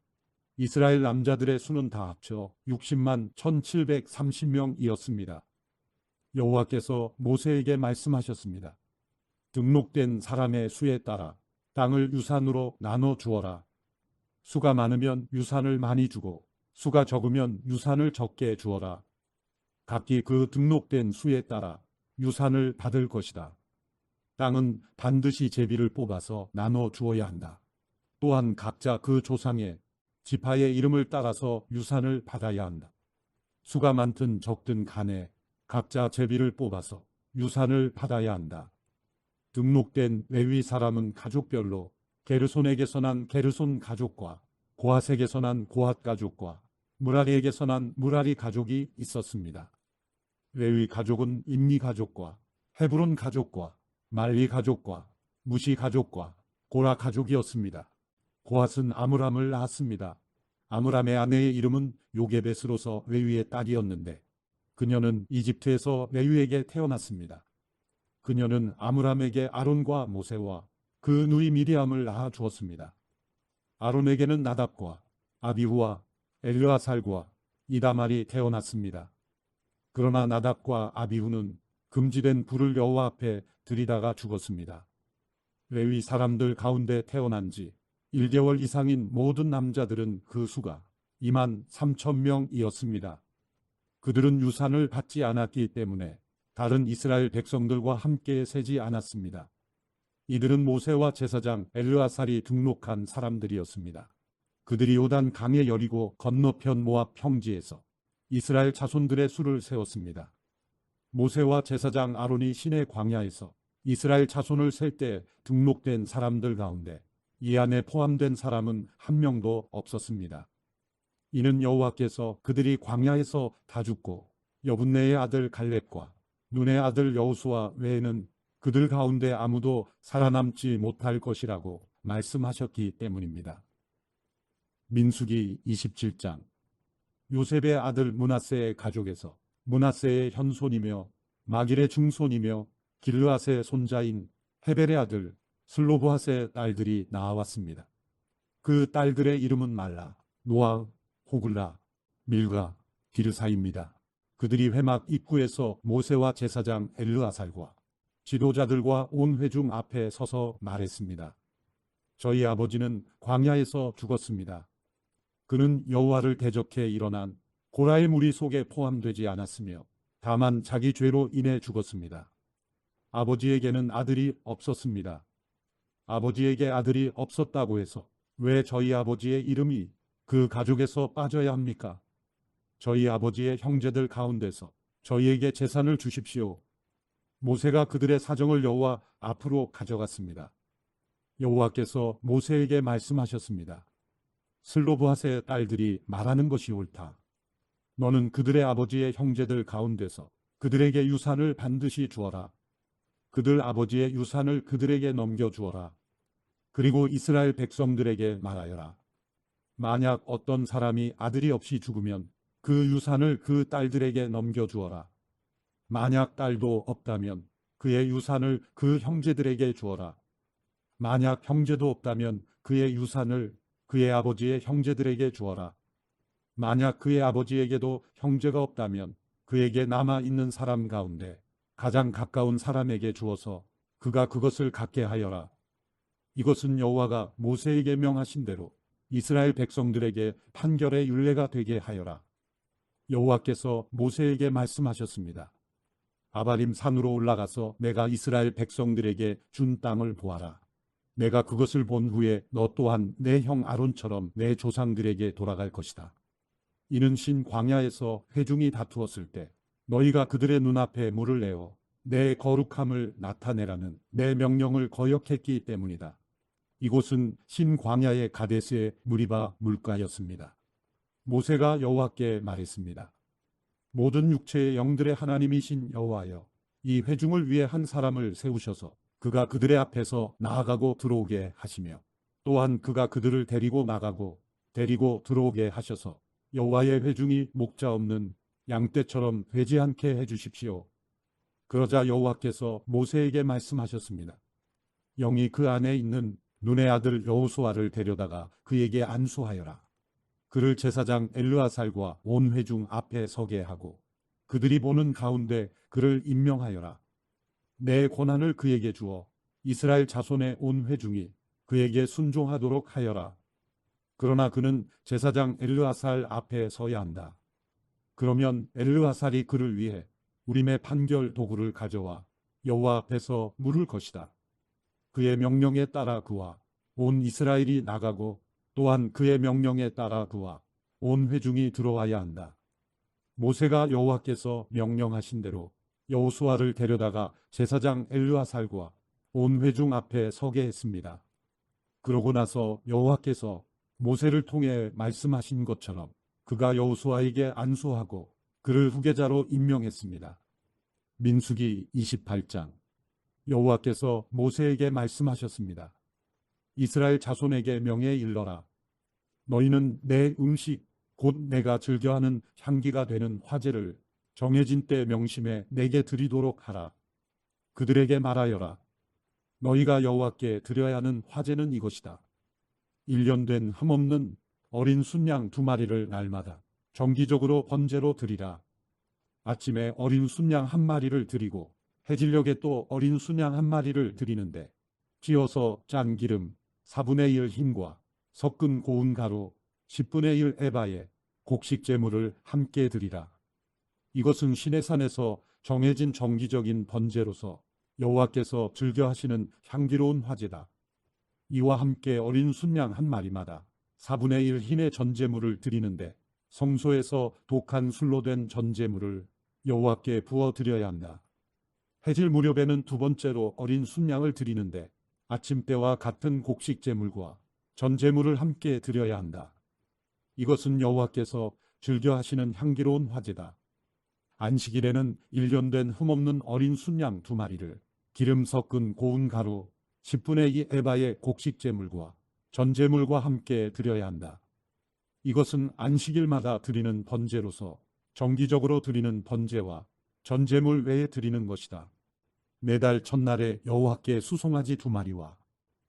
이스라엘 남자들의 수는 다 합쳐 60만 1,730명이었습니다. 여호와께서 모세에게 말씀하셨습니다. 등록된 사람의 수에 따라 땅을 유산으로 나눠 주어라. 수가 많으면 유산을 많이 주고 수가 적으면 유산을 적게 주어라. 각기 그 등록된 수에 따라 유산을 받을 것이다. 땅은 반드시 제비를 뽑아서 나눠 주어야 한다. 또한 각자 그 조상의 지파의 이름을 따라서 유산을 받아야 한다. 수가 많든 적든 간에 각자 제비를 뽑아서 유산을 받아야 한다. 등록된 레위 사람은 가족별로 게르손에게서 난 게르손 가족과 고핫에게서 난 고핫 가족과 무라리에게서 난 무라리 가족이 있었습니다. 레위 가족은 임리 가족과 헤브론 가족과 말리 가족과 무시 가족과 고라 가족이었습니다. 고핫은 아므람을 낳았습니다. 아므람의 아내의 이름은 요게벳으로서 레위의 딸이었는데 그녀는 이집트에서 레위에게 태어났습니다. 그녀는 아므람에게 아론과 모세와 그 누이 미리암을 낳아 주었습니다. 아론에게는 나답과 아비후와 엘르아살과 이다말이 태어났습니다. 그러나 나답과 아비후는 금지된 불을 여호와 앞에 들이다가 죽었습니다. 레위 사람들 가운데 태어난 지 1개월 이상인 모든 남자들은 그 수가 2만 3천 명이었습니다. 그들은 유산을 받지 않았기 때문에 다른 이스라엘 백성들과 함께 세지 않았습니다. 이들은 모세와 제사장 엘르아살이 등록한 사람들이었습니다. 그들이 요단 강의 여리고 건너편 모압 평지에서 이스라엘 자손들의 수를 세웠습니다. 모세와 제사장 아론이 시내 광야에서 이스라엘 자손을 셀 때 등록된 사람들 가운데 이 안에 포함된 사람은 한 명도 없었습니다. 이는 여호와께서 그들이 광야에서 다 죽고 여분네의 아들 갈렙과 눈의 아들 여호수아 외에는 그들 가운데 아무도 살아남지 못할 것이라고 말씀하셨기 때문입니다. 민수기 27장. 요셉의 아들 므낫세의 가족에서 므낫세의 현손이며 마길의 중손이며 길르앗의 손자인 헤벨의 아들 슬로브핫의 딸들이 나아왔습니다. 그 딸들의 이름은 말라, 노아, 호글라, 밀가, 디르사입니다. 그들이 회막 입구에서 모세와 제사장 엘르아살과 지도자들과 온 회중 앞에 서서 말했습니다. 저희 아버지는 광야에서 죽었습니다. 그는 여호와를 대적해 일어난 고라의 무리 속에 포함되지 않았으며 다만 자기 죄로 인해 죽었습니다. 아버지에게는 아들이 없었습니다. 아버지에게 아들이 없었다고 해서 왜 저희 아버지의 이름이 그 가족에서 빠져야 합니까? 저희 아버지의 형제들 가운데서 저희에게 재산을 주십시오. 모세가 그들의 사정을 여호와 앞으로 가져갔습니다. 여호와께서 모세에게 말씀하셨습니다. 슬로브핫의 딸들이 말하는 것이 옳다. 너는 그들의 아버지의 형제들 가운데서 그들에게 유산을 반드시 주어라. 그들 아버지의 유산을 그들에게 넘겨주어라. 그리고 이스라엘 백성들에게 말하여라. 만약 어떤 사람이 아들이 없이 죽으면 그 유산을 그 딸들에게 넘겨주어라. 만약 딸도 없다면 그의 유산을 그 형제들에게 주어라. 만약 형제도 없다면 그의 유산을 그의 아버지의 형제들에게 주어라. 만약 그의 아버지에게도 형제가 없다면 그에게 남아있는 사람 가운데 가장 가까운 사람에게 주어서 그가 그것을 갖게 하여라. 이것은 여호와가 모세에게 명하신 대로 이스라엘 백성들에게 판결의 율례가 되게 하여라. 여호와께서 모세에게 말씀하셨습니다. 아바림 산으로 올라가서 내가 이스라엘 백성들에게 준 땅을 보아라. 내가 그것을 본 후에 너 또한 내 형 아론처럼 내 조상들에게 돌아갈 것이다. 이는 신 광야에서 회중이 다투었을 때 너희가 그들의 눈앞에 물을 내어 내 거룩함을 나타내라는 내 명령을 거역했기 때문이다. 이곳은 신 광야의 가데스의 무리바 물가였습니다. 모세가 여호와께 말했습니다. 모든 육체의 영들의 하나님이신 여호와여, 이 회중을 위해 한 사람을 세우셔서 그가 그들의 앞에서 나아가고 들어오게 하시며 또한 그가 그들을 데리고 나가고 데리고 들어오게 하셔서 여호와의 회중이 목자 없는 양떼처럼 되지 않게 해주십시오. 그러자 여호와께서 모세에게 말씀하셨습니다. 영이 그 안에 있는 눈의 아들 여호수아를 데려다가 그에게 안수하여라. 그를 제사장 엘르아살과 온 회중 앞에 서게 하고 그들이 보는 가운데 그를 임명하여라. 내 권한을 그에게 주어 이스라엘 자손의 온 회중이 그에게 순종하도록 하여라. 그러나 그는 제사장 엘르아살 앞에 서야 한다. 그러면 엘르아살이 그를 위해 우림의 판결 도구를 가져와 여호와 앞에서 물을 것이다. 그의 명령에 따라 그와 온 이스라엘이 나가고 또한 그의 명령에 따라 그와 온 회중이 들어와야 한다. 모세가 여호와께서 명령하신 대로 여호수아를 데려다가 제사장 엘르아살과 온 회중 앞에 서게 했습니다. 그러고 나서 여호와께서 모세를 통해 말씀하신 것처럼 그가 여호수아에게 안수하고 그를 후계자로 임명했습니다. 민수기 28장. 여호와께서 모세에게 말씀하셨습니다. 이스라엘 자손에게 명예 일러라. 너희는 내 음식 곧 내가 즐겨하는 향기가 되는 화제를 정해진 때 명심해 내게 드리도록 하라. 그들에게 말하여라. 너희가 여호와께 드려야 하는 화제는 이것이다. 1년 된 흠없는 어린 순양 2마리를 날마다 정기적으로 번제로 드리라. 아침에 어린 순양 1마리를 드리고 해질녘에 또 어린 순양 1마리를 드리는데 찌어서 짠 기름 4분의 1 흰과 섞은 고운 가루 10분의 1 에바에 곡식 제물을 함께 드리라. 이것은 시내산에서 정해진 정기적인 번제로서 여호와께서 즐겨 하시는 향기로운 화제다. 이와 함께 어린 순양 1마리마다 4분의 1 흰의 전제물을 드리는데 성소에서 독한 술로 된 전제물을 여호와께 부어 드려야 한다. 해질 무렵에는 두 번째로 어린 순양을 드리는데 아침때와 같은 곡식 제물과 전제물을 함께 드려야 한다. 이것은 여호와께서 즐겨 하시는 향기로운 화제다. 안식일에는 1년 된 흠없는 어린 순양 2마리를 기름 섞은 고운 가루 10분의 2 에바의 곡식 제물과 전제물과 함께 드려야 한다. 이것은 안식일마다 드리는 번제로서 정기적으로 드리는 번제와 전제물 외에 드리는 것이다. 매달 첫날에 여호와께 수송아지 2마리와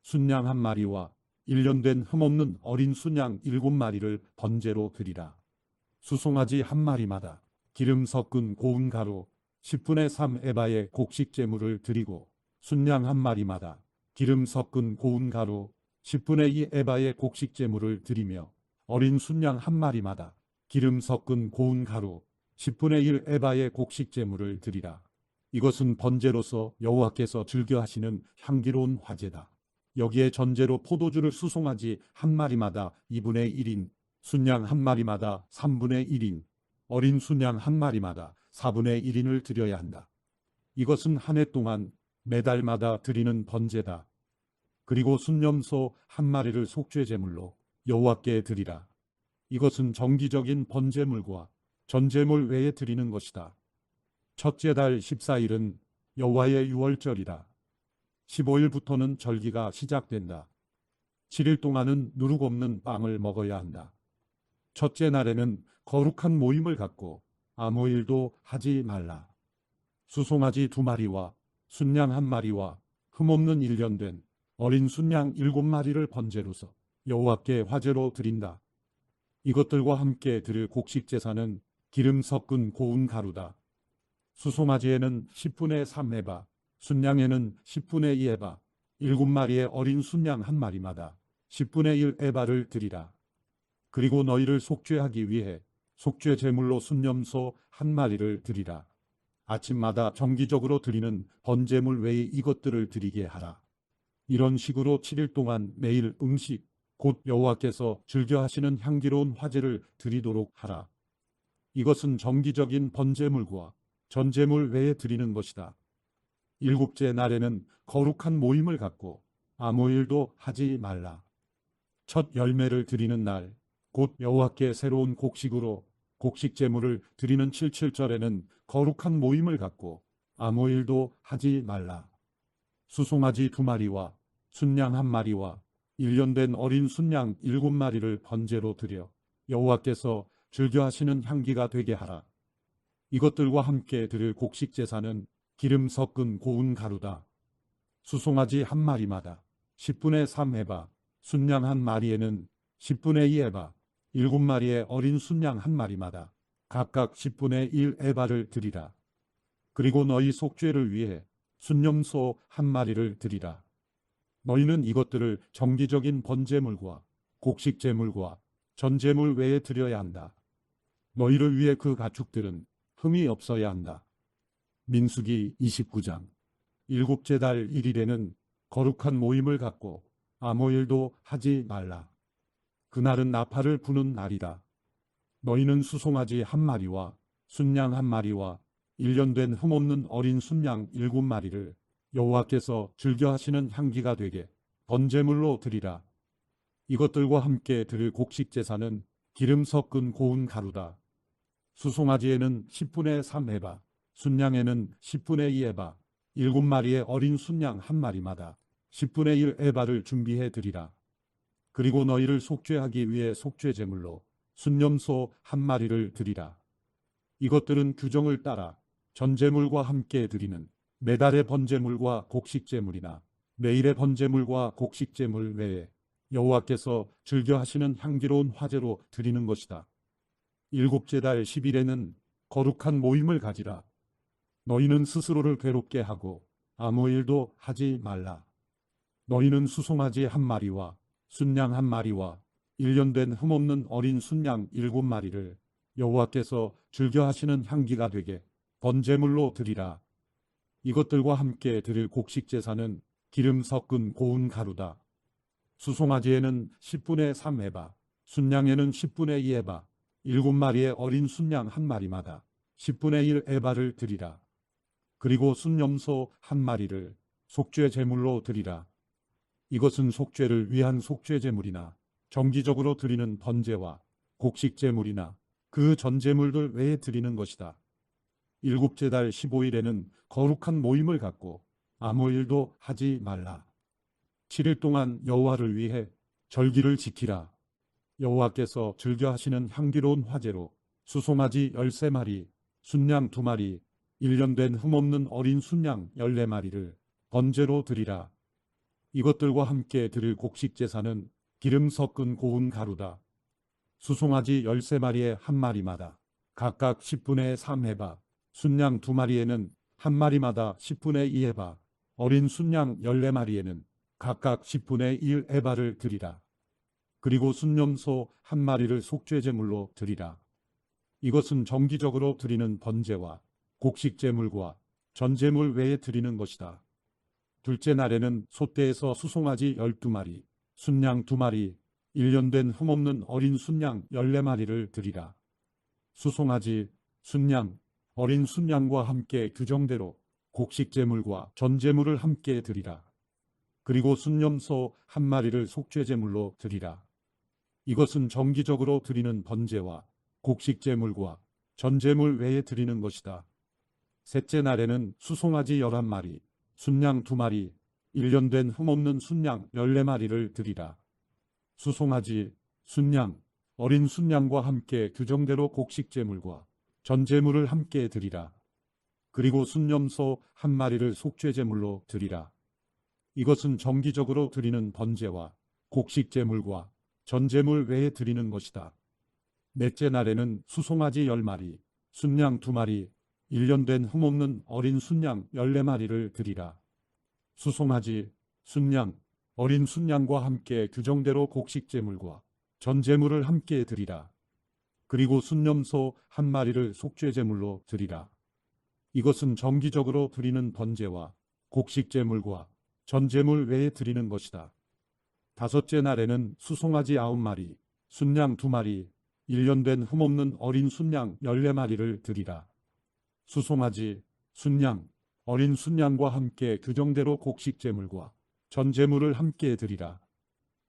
순양 1마리와 1년 된 흠없는 어린 순양 7마리를 번제로 드리라. 수송아지 1마리마다 기름 섞은 고운 가루 10분의 3 에바의 곡식 제물을 드리고 순양 1마리마다 기름 섞은 고운 가루 10분의 2 에바의 곡식 제물을 드리며 어린 순양 1마리마다 기름 섞은 고운 가루 10분의 1 에바의 곡식 제물을 드리라. 이것은 번제로서 여호와께서 즐겨 하시는 향기로운 화제다. 여기에 전제로 포도주를 수송아지 한 마리마다 2분의 1인, 순양 한 마리마다 3분의 1인, 어린 순양 한 마리마다 4분의 1인을 드려야 한다. 이것은 한 해 동안 매달마다 드리는 번제다. 그리고 순념소 한 마리를 속죄 제물로 여호와께 드리라. 이것은 정기적인 번제물과 전제물 외에 드리는 것이다. 첫째 달 14일은 여호와의 유월절이다. 15일부터는 절기가 시작된다. 7일 동안은 누룩 없는 빵을 먹어야 한다. 첫째 날에는 거룩한 모임을 갖고 아무 일도 하지 말라. 수송아지 2마리와 순양 1마리와 흠없는 1년 된 어린 순양 7마리를 번제로서 여호와께 화제로 드린다. 이것들과 함께 드릴 곡식 제사는 기름 섞은 고운 가루다. 수송아지에는 10분의 3에바, 순양에는 10분의 2에바, 7마리의 어린 순양 1마리마다 10분의 1 에바를 드리라. 그리고 너희를 속죄하기 위해 속죄 제물로 순념소 1마리를 드리라. 아침마다 정기적으로 드리는 번제물 외에 이것들을 드리게 하라. 이런 식으로 7일 동안 매일 음식, 곧 여호와께서 즐겨 하시는 향기로운 화제를 드리도록 하라. 이것은 정기적인 번제물과 전제물 외에 드리는 것이다. 7째 날에는 거룩한 모임을 갖고 아무 일도 하지 말라. 첫 열매를 드리는 날, 곧 여호와께 새로운 곡식으로 곡식 제물을 드리는 77절에는 거룩한 모임을 갖고 아무 일도 하지 말라. 수송아지 2마리와 순양 1마리와 1년 된 어린 순양 7마리를 번제로 드려 여호와께서 즐겨 하시는 향기가 되게 하라. 이것들과 함께 드릴 곡식 제사는 기름 섞은 고운 가루다. 수송아지 1마리마다 10분의 3에바, 순양 1마리에는 10분의 2에바, 7마리의 어린 순양 1마리마다 각각 10분의 1에바를 드리라. 그리고 너희 속죄를 위해 순념소 1마리를 드리라. 너희는 이것들을 정기적인 번제물과 곡식 제물과 전제물 외에 드려야 한다. 너희를 위해 그 가축들은 흠이 없어야 한다. 민수기 29장. 7째 달 1일에는 거룩한 모임을 갖고 아무 일도 하지 말라. 그날은 나팔을 부는 날이다. 너희는 수송아지 1마리와 순양 1마리와 1년 된 흠없는 어린 순양 7마리를 여호와께서 즐겨 하시는 향기가 되게 번제물로 드리라. 이것들과 함께 드릴 곡식 제사는 기름 섞은 고운 가루다. 수송아지에는 10분의 3에바, 순양에는 10분의 2에바, 7마리의 어린 순양 1마리마다 10분의 1 에바를 준비해 드리라. 그리고 너희를 속죄하기 위해 속죄 제물로 순념소 1마리를 드리라. 이것들은 규정을 따라 전제물과 함께 드리는 매달의 번제물과 곡식 제물이나 매일의 번제물과 곡식 제물 외에 여호와께서 즐겨 하시는 향기로운 화제로 드리는 것이다. 7째 달 10일에는 거룩한 모임을 가지라. 너희는 스스로를 괴롭게 하고 아무 일도 하지 말라. 너희는 수송아지 1마리와 순양 1마리와 1년 된 흠없는 어린 순양 7마리를 여호와께서 즐겨 하시는 향기가 되게 번제물로 드리라. 이것들과 함께 드릴 곡식 제사는 기름 섞은 고운 가루다. 수송아지에는 10분의 3에바, 순양에는 10분의 2에바, 7마리의 어린 순양 1마리마다 10분의 1 에바를 드리라. 그리고 순념소 1마리를 속죄 제물로 드리라. 이것은 속죄를 위한 속죄 제물이나 정기적으로 드리는 번제와 곡식 제물이나 그 전제물들 외에 드리는 것이다. 7째 달 15일에는 거룩한 모임을 갖고 아무 일도 하지 말라. 7일 동안 여호와를 위해 절기를 지키라. 여호와께서 즐겨 하시는 향기로운 화제로 수송아지 13마리, 순양 2마리, 1년 된 흠없는 어린 순양 14마리를 번제로 드리라. 이것들과 함께 드릴 곡식 제사는 기름 섞은 고운 가루다. 수송아지 13마리에 1마리마다 각각 10분의 3에바, 순양 2마리에는 1마리마다 10분의 2에바, 어린 순양 14마리에는 각각 10분의 1 에바를 드리라. 그리고 순념소 1마리를 속죄제물로 드리라. 이것은 정기적으로 드리는 번제와 곡식 제물과 전제물 외에 드리는 것이다. 둘째 날에는 소떼에서 수송아지 12마리, 순양 2마리, 1년 된 흠없는 어린 순양 14마리를 드리라. 수송아지, 순양, 어린 순양과 함께 규정대로 곡식 제물과 전제물을 함께 드리라. 그리고 순염소 1마리를 속죄 제물로 드리라. 이것은 정기적으로 드리는 번제와 곡식 제물과 전제물 외에 드리는 것이다. 셋째 날에는 수송아지 11마리, 순양 2마리, 1년 된 흠없는 순양 14마리를 드리라. 수송아지, 순양, 어린 순양과 함께 규정대로 곡식 제물과 전제물을 함께 드리라. 그리고 순염소 1마리를 속죄 제물로 드리라. 이것은 정기적으로 드리는 번제와 곡식 제물과 전제물 외에 드리는 것이다. 넷째 날에는 수송아지 10마리, 순양 2마리, 1년 된 흠없는 어린 순양 14마리를 드리라. 수송아지, 순양, 어린 순양과 함께 규정대로 곡식 제물과 전제물을 함께 드리라. 그리고 순염소 1마리를 속죄 제물로 드리라. 이것은 정기적으로 드리는 번제와 곡식 제물과 전제물 외에 드리는 것이다. 다섯째 날에는 수송아지 9마리, 순양 2마리, 1년 된 흠없는 어린 순양 14마리를 드리라. 수송아지, 순양, 어린 순양과 함께 규정대로 곡식 제물과 전제물을 함께 드리라.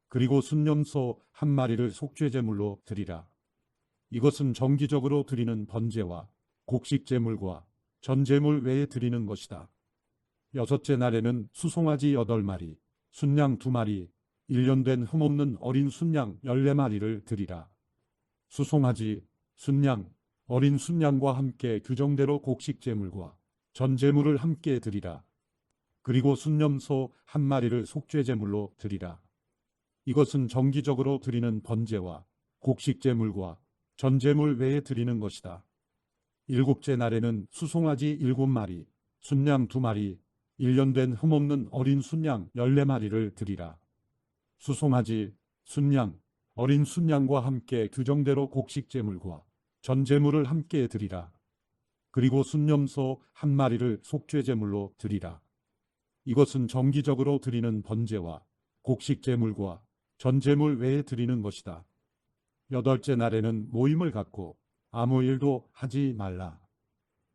그리고 순염소 1마리를 속죄 제물로 드리라. 이것은 정기적으로 드리는 번제와 곡식 제물과 전제물 외에 드리는 것이다. 여섯째 날에는 수송아지 8마리, 순양 2마리, 1년 된 흠없는 어린 순양 14마리를 드리라. 수송아지, 순양, 어린 순양과 함께 규정대로 곡식 제물과 전제물을 함께 드리라. 그리고 순염소 1마리를 속죄 제물로 드리라. 이것은 정기적으로 드리는 번제와 곡식 제물과 전제물 외에 드리는 것이다. 일곱째 날에는 수송아지 7마리, 순양 2마리, 1년 된 흠없는 어린 순양 14마리를 드리라. 수송아지, 순양, 어린 순양과 함께 규정대로 곡식 제물과 전제물을 함께 드리라. 그리고 순염소 1마리를 속죄 제물로 드리라. 이것은 정기적으로 드리는 번제와 곡식 제물과 전제물 외에 드리는 것이다. 여덟째 날에는 모임을 갖고 아무 일도 하지 말라.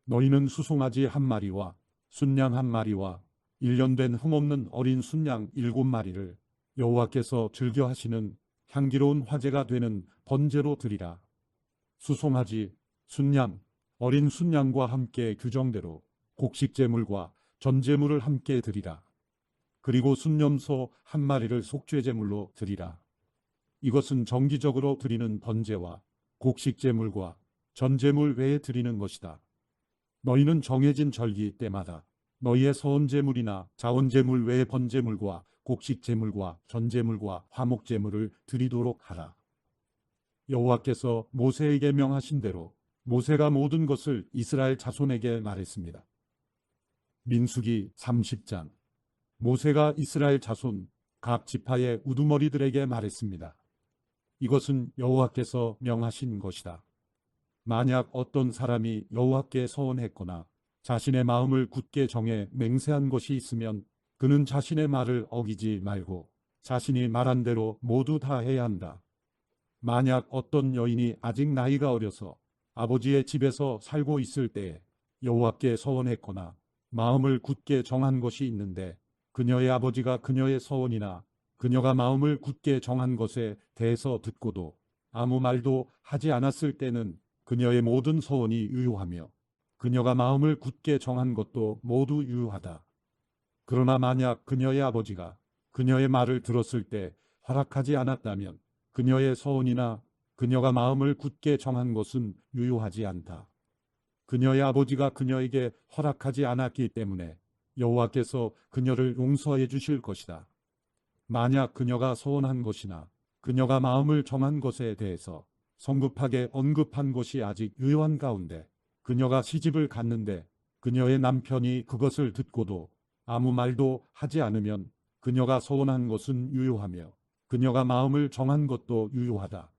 너희는 수송아지 1마리와 순양 1마리와 1년 된 흠없는 어린 순양 7마리를 여호와께서 즐겨 하시는 향기로운 화제가 되는 번제로 드리라. 수송아지, 순양, 어린 순양과 함께 규정대로 곡식 제물과 전제물을 함께 드리라. 그리고 순염소 1마리를 속죄 제물로 드리라. 이것은 정기적으로 드리는 번제와 곡식 제물과 전제물 외에 드리는 것이다. 너희는 정해진 절기 때마다 너희의 서원 제물이나 자원 제물 외의 번제물과 곡식 제물과 전제물과 화목 제물을 드리도록 하라. 여호와께서 모세에게 명하신 대로 모세가 모든 것을 이스라엘 자손에게 말했습니다. 민수기 30장. 모세가 이스라엘 자손 각 지파의 우두머리들에게 말했습니다. 이것은 여호와께서 명하신 것이다. 만약 어떤 사람이 여호와께 서원했거나 자신의 마음을 굳게 정해 맹세한 것이 있으면 그는 자신의 말을 어기지 말고 자신이 말한 대로 모두 다 해야 한다. 만약 어떤 여인이 아직 나이가 어려서 아버지의 집에서 살고 있을 때에 여호와께 서원했거나 마음을 굳게 정한 것이 있는데 그녀의 아버지가 그녀의 서원이나 그녀가 마음을 굳게 정한 것에 대해서 듣고도 아무 말도 하지 않았을 때는 그녀의 모든 서원이 유효하며 그녀가 마음을 굳게 정한 것도 모두 유효하다. 그러나 만약 그녀의 아버지가 그녀의 말을 들었을 때 허락하지 않았다면 그녀의 서원이나 그녀가 마음을 굳게 정한 것은 유효하지 않다. 그녀의 아버지가 그녀에게 허락하지 않았기 때문에 여호와께서 그녀를 용서해 주실 것이다. 만약 그녀가 서원한 것이나 그녀가 마음을 정한 것에 대해서 성급하게 언급한 것이 아직 유효한 가운데 그녀가 시집을 갔는데 그녀의 남편이 그것을 듣고도 아무 말도 하지 않으면 그녀가 서원한 것은 유효하며 그녀가 마음을 정한 것도 유효하다.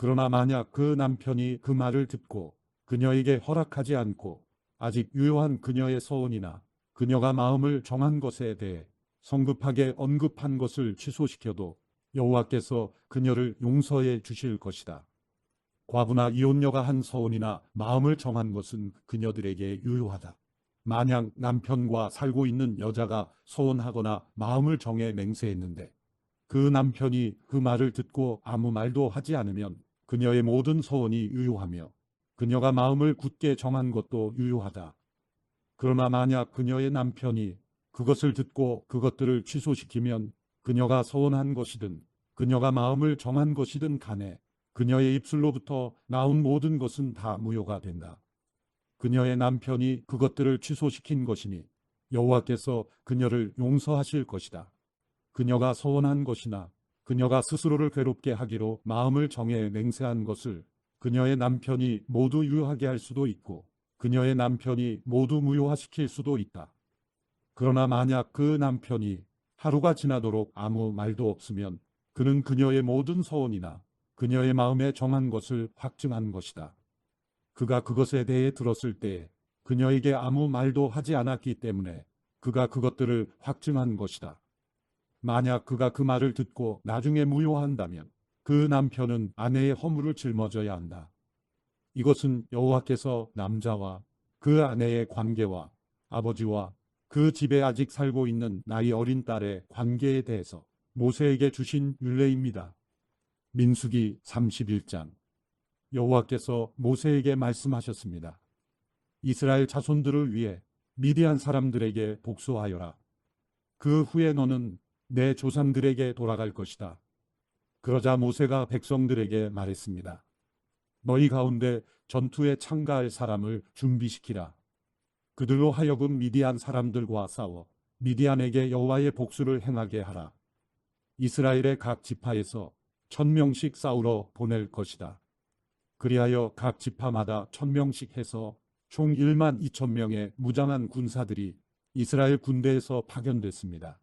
그러나 만약 그 남편이 그 말을 듣고 그녀에게 허락하지 않고 아직 유효한 그녀의 서원이나 그녀가 마음을 정한 것에 대해 성급하게 언급한 것을 취소시켜도 여호와께서 그녀를 용서해 주실 것이다. 과부나 이혼녀가 한 서원이나 마음을 정한 것은 그녀들에게 유효하다. 만약 남편과 살고 있는 여자가 서원하거나 마음을 정해 맹세했는데 그 남편이 그 말을 듣고 아무 말도 하지 않으면 그녀의 모든 서원이 유효하며 그녀가 마음을 굳게 정한 것도 유효하다. 그러나 만약 그녀의 남편이 그것을 듣고 그것들을 취소시키면 그녀가 서원한 것이든 그녀가 마음을 정한 것이든 간에 그녀의 입술로부터 나온 모든 것은 다 무효가 된다. 그녀의 남편이 그것들을 취소시킨 것이니 여호와께서 그녀를 용서하실 것이다. 그녀가 서원한 것이나 그녀가 스스로를 괴롭게 하기로 마음을 정해 맹세한 것을 그녀의 남편이 모두 유효하게 할 수도 있고 그녀의 남편이 모두 무효화시킬 수도 있다. 그러나 만약 그 남편이 하루가 지나도록 아무 말도 없으면 그는 그녀의 모든 서원이나 그녀의 마음에 정한 것을 확증한 것이다. 그가 그것에 대해 들었을 때 그녀에게 아무 말도 하지 않았기 때문에 그가 그것들을 확증한 것이다. 만약 그가 그 말을 듣고 나중에 무효한다면 그 남편은 아내의 허물을 짊어져야 한다. 이것은 여호와께서 남자와 그 아내의 관계와 아버지와 그 집에 아직 살고 있는 나이 어린 딸의 관계에 대해서 모세에게 주신 율례입니다. 민수기 31장. 여호와께서 모세에게 말씀하셨습니다. 이스라엘 자손들을 위해 미디안 사람들에게 복수하여라. 그 후에 너는 내 조상들에게 돌아갈 것이다. 그러자 모세가 백성들에게 말했습니다. 너희 가운데 전투에 참가할 사람을 준비시키라. 그들로 하여금 미디안 사람들과 싸워 미디안에게 여호와의 복수를 행하게 하라. 이스라엘의 각 지파에서 1000명씩 싸우러 보낼 것이다. 그리하여 각 지파마다 1000명씩 해서 총 12000명의 무장한 군사들이 이스라엘 군대에서 파견됐습니다.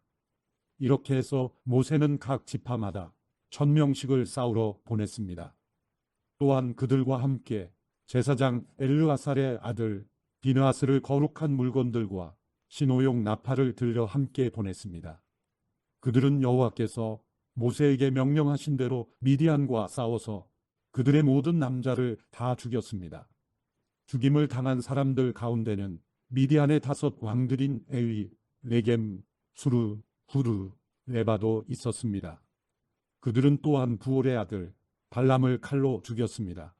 이렇게 해서 모세는 각 지파마다 1000명씩을 싸우러 보냈습니다. 또한 그들과 함께 제사장 엘르아살의 아들 비느하스를 거룩한 물건들과 신호용 나팔을 들려 함께 보냈습니다. 그들은 여호와께서 모세에게 명령하신 대로 미디안과 싸워서 그들의 모든 남자를 다 죽였습니다. 죽임을 당한 사람들 가운데는 미디안의 5 왕들인 에위, 레겜, 수르, 후르, 레바도 있었습니다. 그들은 또한 부올의 아들 발람을 칼로 죽였습니다.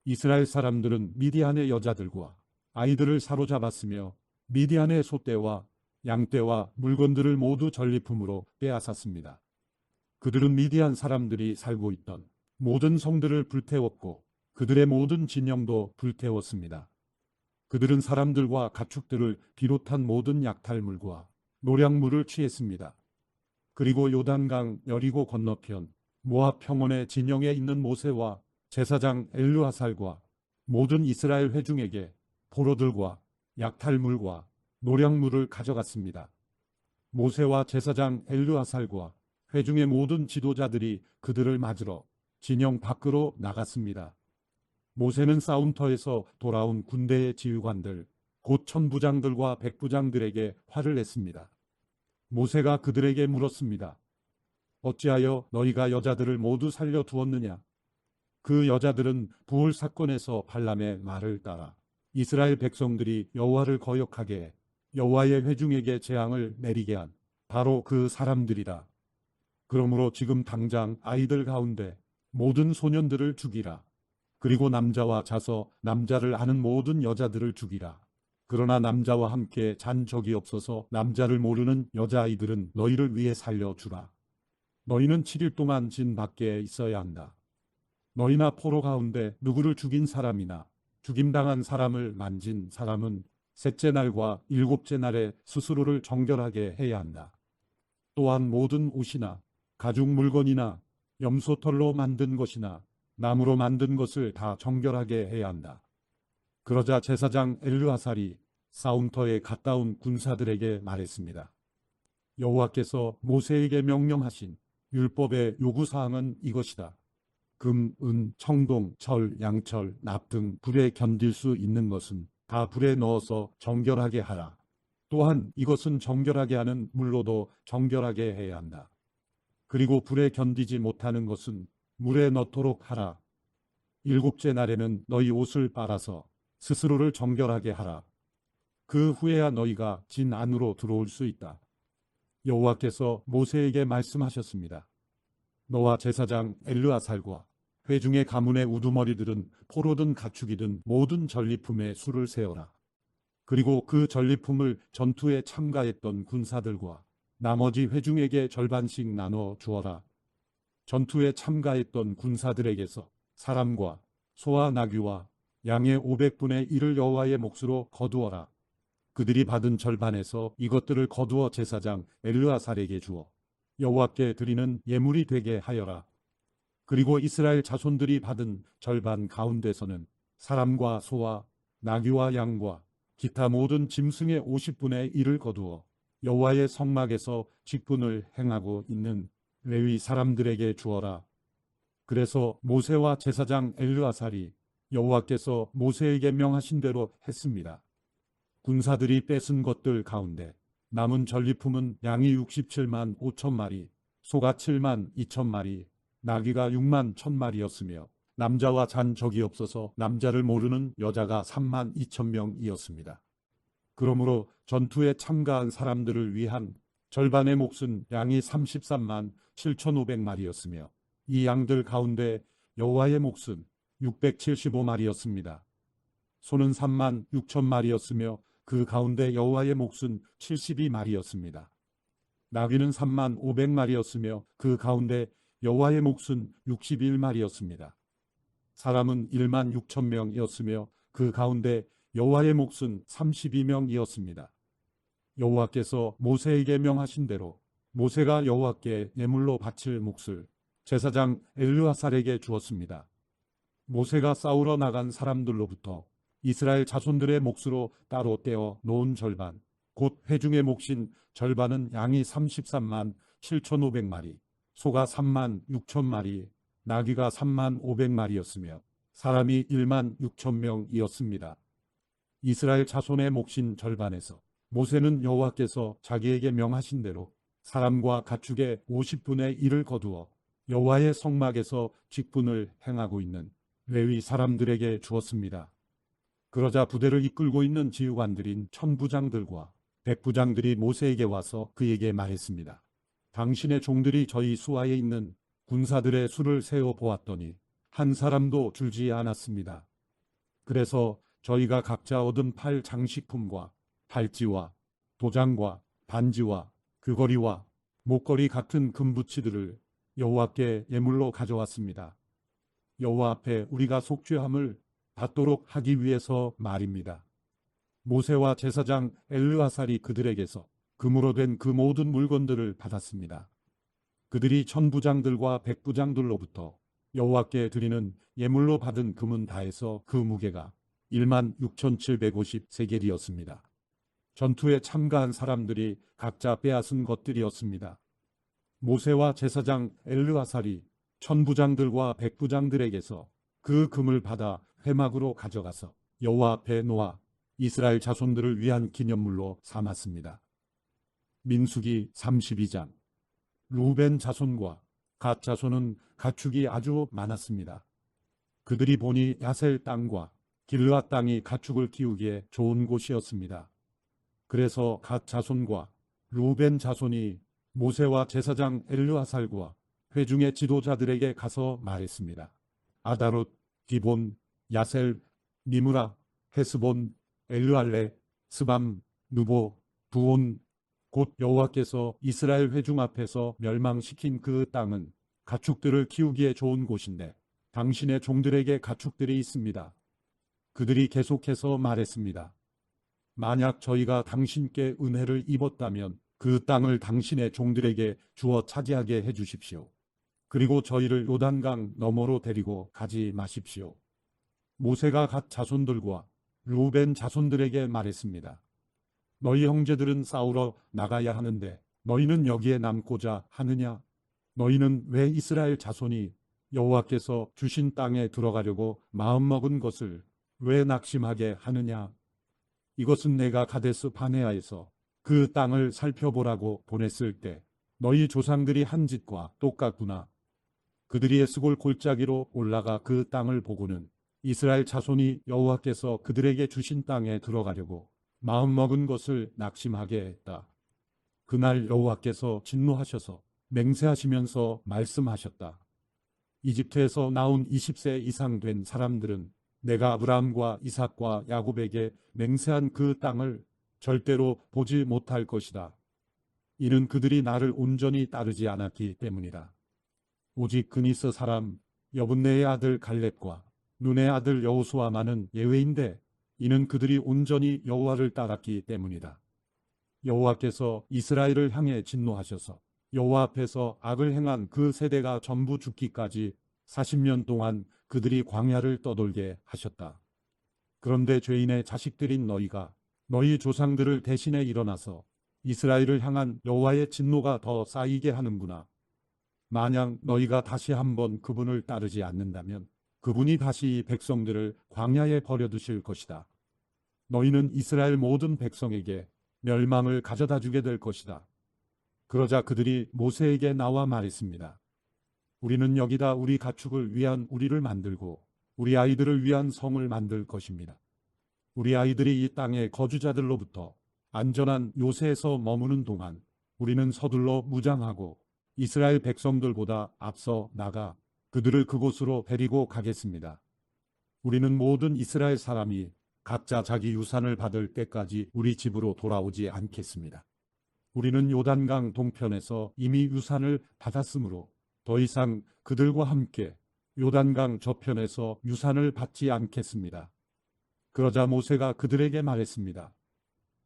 이스라엘 사람들은 미디안의 여자들과 아이들을 사로잡았으며 미디안의 소떼와 양떼와 물건들을 모두 전리품으로 빼앗았습니다. 그들은 미디안 사람들이 살고 있던 모든 성들을 불태웠고 그들의 모든 진영도 불태웠습니다. 그들은 사람들과 가축들을 비롯한 모든 약탈물과 노량물을 취했습니다. 그리고 요단강 여리고 건너편 모압 평원의 진영에 있는 모세와 제사장 엘르아살과 모든 이스라엘 회중에게 포로들과 약탈물과 노량물을 가져갔습니다. 모세와 제사장 엘르아살과 회중의 모든 지도자들이 그들을 맞으러 진영 밖으로 나갔습니다. 모세는 싸움터에서 돌아온 군대의 지휘관들, 곧 천부장들과 백부장들에게 화를 냈습니다. 모세가 그들에게 물었습니다. 어찌하여 너희가 여자들을 모두 살려 두었느냐? 그 여자들은 부올 사건에서 발람의 말을 따라 이스라엘 백성들이 여호와를 거역하게 해 여호와의 회중에게 재앙을 내리게 한 바로 그 사람들이라. 그러므로 지금 당장 아이들 가운데 모든 소년들을 죽이라. 그리고 남자와 자서 남자를 아는 모든 여자들을 죽이라. 그러나 남자와 함께 잔 적이 없어서 남자를 모르는 여자아이들은 너희를 위해 살려주라. 너희는 7일 동안 진 밖에 있어야 한다. 너희나 포로 가운데 누구를 죽인 사람이나 죽임당한 사람을 만진 사람은 셋째 날과 일곱째 날에 스스로를 정결하게 해야 한다. 또한 모든 옷이나 가죽 물건이나 염소털로 만든 것이나 나무로 만든 것을 다 정결하게 해야 한다. 그러자 제사장 엘르아살이 싸움터에 갔다 온 군사들에게 말했습니다. 여호와께서 모세에게 명령하신 율법의 요구사항은 이것이다. 금, 은, 청동, 철, 양철, 납 등 불에 견딜 수 있는 것은 다 불에 넣어서 정결하게 하라. 또한 이것은 정결하게 하는 물로도 정결하게 해야 한다. 그리고 불에 견디지 못하는 것은 물에 넣도록 하라. 일곱째 날에는 너희 옷을 빨아서 스스로를 정결하게 하라. 그 후에야 너희가 진 안으로 들어올 수 있다. 여호와께서 모세에게 말씀하셨습니다. 너와 제사장 엘르아살과 회중의 가문의 우두머리들은 포로든 가축이든 모든 전리품에 수를 세어라. 그리고 그 전리품을 전투에 참가했던 군사들과 나머지 회중에게 절반씩 나눠 주어라. 전투에 참가했던 군사들에게서 사람과 소와 나귀와 양의 500분의 1을 여호와의 몫으로 거두어라. 그들이 받은 절반에서 이것들을 거두어 제사장 엘르아살에게 주어 여호와께 드리는 예물이 되게 하여라. 그리고 이스라엘 자손들이 받은 절반 가운데서는 사람과 소와 나귀와 양과 기타 모든 짐승의 50분의 1을 거두어 여호와의 성막에서 직분을 행하고 있는 레위 사람들에게 주어라. 그래서 모세와 제사장 엘르아살이 여호와께서 모세에게 명하신 대로 했습니다. 군사들이 뺏은 것들 가운데 남은 전리품은 양이 67만 5천 마리, 소가 7만 2천 마리, 나귀가 6만 1천 마리였으며 남자와 잔 적이 없어서 남자를 모르는 여자가 3만 2천 명이었습니다. 그러므로 전투에 참가한 사람들을 위한 절반의 몫은 양이 33만 7,500마리였으며 이 양들 가운데 여호와의 몫은 675마리였습니다. 소는 3만 6천 마리였으며 그 가운데 여호와의 몫은 72마리였습니다. 나귀는 3만 500마리였으며 그 가운데 여호와의 몫은 61마리였습니다. 사람은 1만 6천 명이었으며 그 가운데 여호와의 몫은 32명이었습니다. 여호와께서 모세에게 명하신 대로 모세가 여호와께 예물로 바칠 몫을 제사장 엘르아살에게 주었습니다. 모세가 싸우러 나간 사람들로부터 이스라엘 자손들의 몫으로 따로 떼어 놓은 절반, 곧 회중의 몫인 절반은 양이 33만 7,500마리, 소가 3만 6천 마리, 나귀가 3만 500마리였으며 사람이 1만 6천 명이었습니다. 이스라엘 자손의 몫인 절반에서 모세는 여호와께서 자기에게 명하신 대로 사람과 가축의 50분의 1을 거두어 여호와의 성막에서 직분을 행하고 있는 레위 사람들에게 주었습니다. 그러자 부대를 이끌고 있는 지휘관들인 천부장들과 백부장들이 모세에게 와서 그에게 말했습니다. 당신의 종들이 저희 수하에 있는 군사들의 수를 세어 보았더니 한 사람도 줄지 않았습니다. 그래서 저희가 각자 얻은 팔 장식품과 팔찌와 도장과 반지와 귀걸이와 목걸이 같은 금부치들을 여호와께 예물로 가져왔습니다. 여호와 앞에 우리가 속죄함을 받도록 하기 위해서 말입니다. 모세와 제사장 엘르아살이 그들에게서 금으로 된 그 모든 물건들을 받았습니다. 그들이 천부장들과 백부장들로부터 여호와께 드리는 예물로 받은 금은 다해서 그 무게가 1만 6,750세겔이었습니다. 전투에 참가한 사람들이 각자 빼앗은 것들이었습니다. 모세와 제사장 엘르아살이 천부장들과 백부장들에게서 그 금을 받아 회막으로 가져가서 여호와 앞에 놓아 이스라엘 자손들을 위한 기념물로 삼았습니다. 민수기 32장. 루벤 자손과 갓 자손은 가축이 아주 많았습니다. 그들이 보니 야셀 땅과 길르앗 땅이 가축을 키우기에 좋은 곳이었습니다. 그래서 갓 자손과 루벤 자손이 모세와 제사장 엘르아살과 회중의 지도자들에게 가서 말했습니다. 아다롯, 디본, 야셀, 니므라, 헤스본, 엘르알레, 스밤, 누보, 부온, 곧 여호와께서 이스라엘 회중 앞에서 멸망시킨 그 땅은 가축들을 키우기에 좋은 곳인데 당신의 종들에게 가축들이 있습니다. 그들이 계속해서 말했습니다. 만약 저희가 당신께 은혜를 입었다면 그 땅을 당신의 종들에게 주어 차지하게 해주십시오. 그리고 저희를 요단강 너머로 데리고 가지 마십시오. 모세가 갓 자손들과 루벤 자손들에게 말했습니다. 너희 형제들은 싸우러 나가야 하는데 너희는 여기에 남고자 하느냐? 너희는 왜 이스라엘 자손이 여호와께서 주신 땅에 들어가려고 마음먹은 것을 왜 낙심하게 하느냐? 이것은 내가 가데스 바네아에서 그 땅을 살펴보라고 보냈을 때 너희 조상들이 한 짓과 똑같구나. 그들이 에스골 골짜기로 올라가 그 땅을 보고는 이스라엘 자손이 여호와께서 그들에게 주신 땅에 들어가려고 마음먹은 것을 낙심하게 했다. 그날 여호와께서 진노하셔서 맹세하시면서 말씀하셨다. 이집트에서 나온 20세 이상 된 사람들은 내가 아브라함과 이삭과 야곱에게 맹세한 그 땅을 절대로 보지 못할 것이다. 이는 그들이 나를 온전히 따르지 않았기 때문이다. 오직 그니스 사람 여분네의 아들 갈렙과 눈의 아들 여호수아만은 예외인데 이는 그들이 온전히 여호와를 따랐기 때문이다. 여호와께서 이스라엘을 향해 진노하셔서 여호와 앞에서 악을 행한 그 세대가 전부 죽기까지 40년 동안 그들이 광야를 떠돌게 하셨다. 그런데 죄인의 자식들인 너희가 너희 조상들을 대신해 일어나서 이스라엘을 향한 여호와의 진노가 더 쌓이게 하는구나. 만약 너희가 다시 한번 그분을 따르지 않는다면 그분이 다시 이 백성들을 광야에 버려두실 것이다. 너희는 이스라엘 모든 백성에게 멸망을 가져다 주게 될 것이다. 그러자 그들이 모세에게 나와 말했습니다. 우리는 여기다 우리 가축을 위한 우리를 만들고 우리 아이들을 위한 성을 만들 것입니다. 우리 아이들이 이 땅의 거주자들로부터 안전한 요새에서 머무는 동안 우리는 서둘러 무장하고 이스라엘 백성들보다 앞서 나가 그들을 그곳으로 데리고 가겠습니다. 우리는 모든 이스라엘 사람이 각자 자기 유산을 받을 때까지 우리 집으로 돌아오지 않겠습니다. 우리는 요단강 동편에서 이미 유산을 받았으므로 더 이상 그들과 함께 요단강 저편에서 유산을 받지 않겠습니다. 그러자 모세가 그들에게 말했습니다.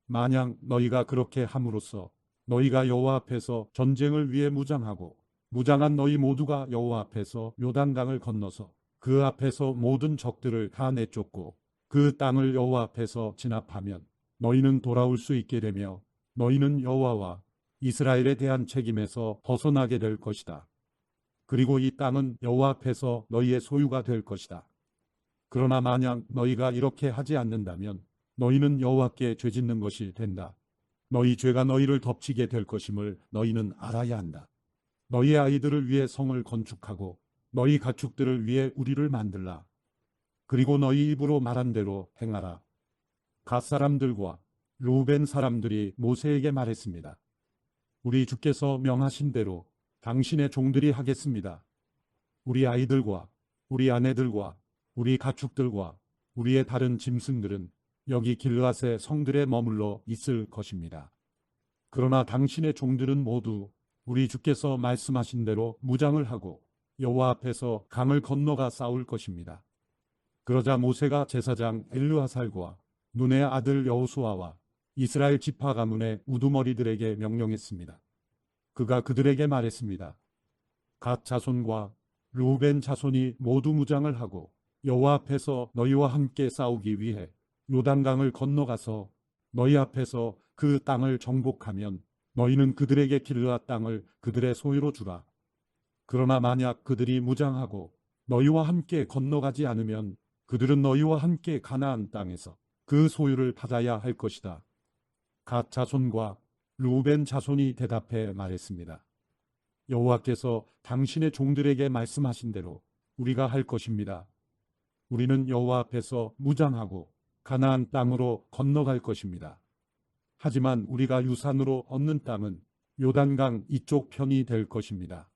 만약 너희가 그렇게 함으로써 너희가 여호와 앞에서 전쟁을 위해 무장하고 무장한 너희 모두가 여호와 앞에서 요단강을 건너서 그 앞에서 모든 적들을 다 내쫓고 그 땅을 여호와 앞에서 진압하면 너희는 돌아올 수 있게 되며 너희는 여호와와 이스라엘에 대한 책임에서 벗어나게 될 것이다. 그리고 이 땅은 여호와 앞에서 너희의 소유가 될 것이다. 그러나 만약 너희가 이렇게 하지 않는다면 너희는 여호와께 죄짓는 것이 된다. 너희 죄가 너희를 덮치게 될 것임을 너희는 알아야 한다. 너희의 아이들을 위해 성을 건축하고 너희 가축들을 위해 우리를 만들라. 그리고 너희 입으로 말한 대로 행하라. 갓 사람들과 루벤 사람들이 모세에게 말했습니다. 우리 주께서 명하신 대로 당신의 종들이 하겠습니다. 우리 아이들과 우리 아내들과 우리 가축들과 우리의 다른 짐승들은 여기 길르앗의 성들에 머물러 있을 것입니다. 그러나 당신의 종들은 모두 우리 주께서 말씀하신 대로 무장을 하고 여호와 앞에서 강을 건너가 싸울 것입니다. 그러자 모세가 제사장 엘르아살과 눈의 아들 여호수아와 이스라엘 지파 가문의 우두머리들에게 명령했습니다. 그가 그들에게 말했습니다. 갓 자손과 르우벤 자손이 모두 무장을 하고 여호와 앞에서 너희와 함께 싸우기 위해 요단강을 건너가서 너희 앞에서 그 땅을 정복하면 너희는 그들에게 길르앗 땅을 그들의 소유로 주라. 그러나 만약 그들이 무장하고 너희와 함께 건너가지 않으면 그들은 너희와 함께 가나안 땅에서 그 소유를 받아야 할 것이다. 갓 자손과 르우벤 자손이 대답해 말했습니다. 여호와께서 당신의 종들에게 말씀하신 대로 우리가 할 것입니다. 우리는 여호와 앞에서 무장하고 가나안 땅으로 건너갈 것입니다. 하지만 우리가 유산으로 얻는 땅은 요단강 이쪽 편이 될 것입니다.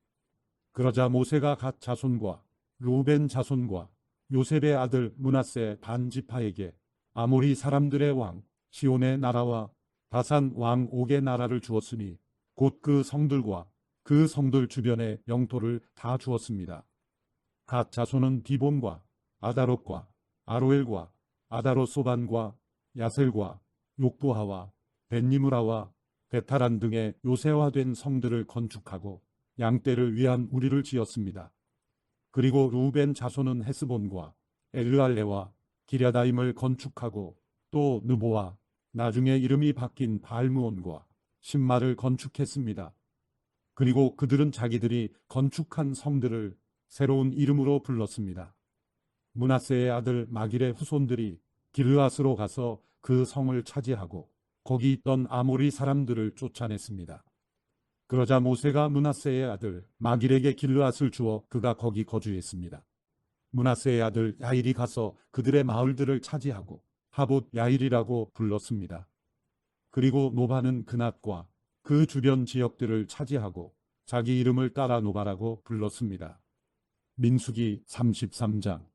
그러자 모세가 갓 자손과 르우벤 자손과 요셉의 아들 므낫세 반 지파에게 아모리 사람들의 왕 시온의 나라와 바산 왕 옥의 나라를 주었으니 곧 그 성들과 그 성들 주변의 영토를 다 주었습니다. 갓 자손은 디본과 아다롯과 아로엘과 아다롯소반과 야셀과 욕부하와 벳니무라와 베타란 등의 요새화된 성들을 건축하고 양떼를 위한 우리를 지었습니다. 그리고 루벤 자손은 헤스본과 엘르알레와 기랴다임을 건축하고 또 느보와 나중에 이름이 바뀐 발무온과 신마를 건축했습니다. 그리고 그들은 자기들이 건축한 성들을 새로운 이름으로 불렀습니다. 므낫세의 아들 마길의 후손들이 길르앗으로 가서 그 성을 차지하고 거기 있던 아모리 사람들을 쫓아냈습니다. 그러자 모세가 므낫세의 아들 마길에게 길르앗을 주어 그가 거기 거주했습니다. 므낫세의 아들 야일이 가서 그들의 마을들을 차지하고 하봇 야일이라고 불렀습니다. 그리고 노바는 그낫과 그 주변 지역들을 차지하고 자기 이름을 따라 노바라고 불렀습니다. 민수기 33장.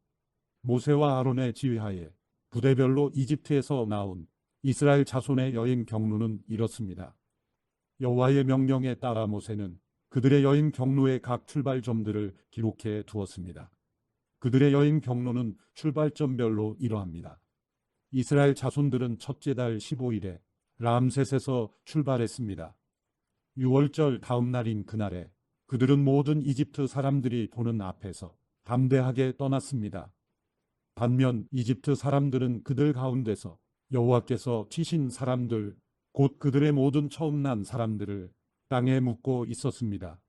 모세와 아론의 지휘하에 부대별로 이집트에서 나온 이스라엘 자손의 여행 경로는 이렇습니다. 여호와의 명령에 따라 모세는 그들의 여행 경로의 각 출발점들을 기록해 두었습니다. 그들의 여행 경로는 출발점별로 이러합니다. 이스라엘 자손들은 첫째 달 15일에 람셋에서 출발했습니다. 6월절 다음 날인 그날에 그들은 모든 이집트 사람들이 보는 앞에서 담대하게 떠났습니다. 반면 이집트 사람들은 그들 가운데서 여호와께서 치신 사람들, 곧 그들의 모든 처음 난 사람들을 땅에 묻고 있었습니다.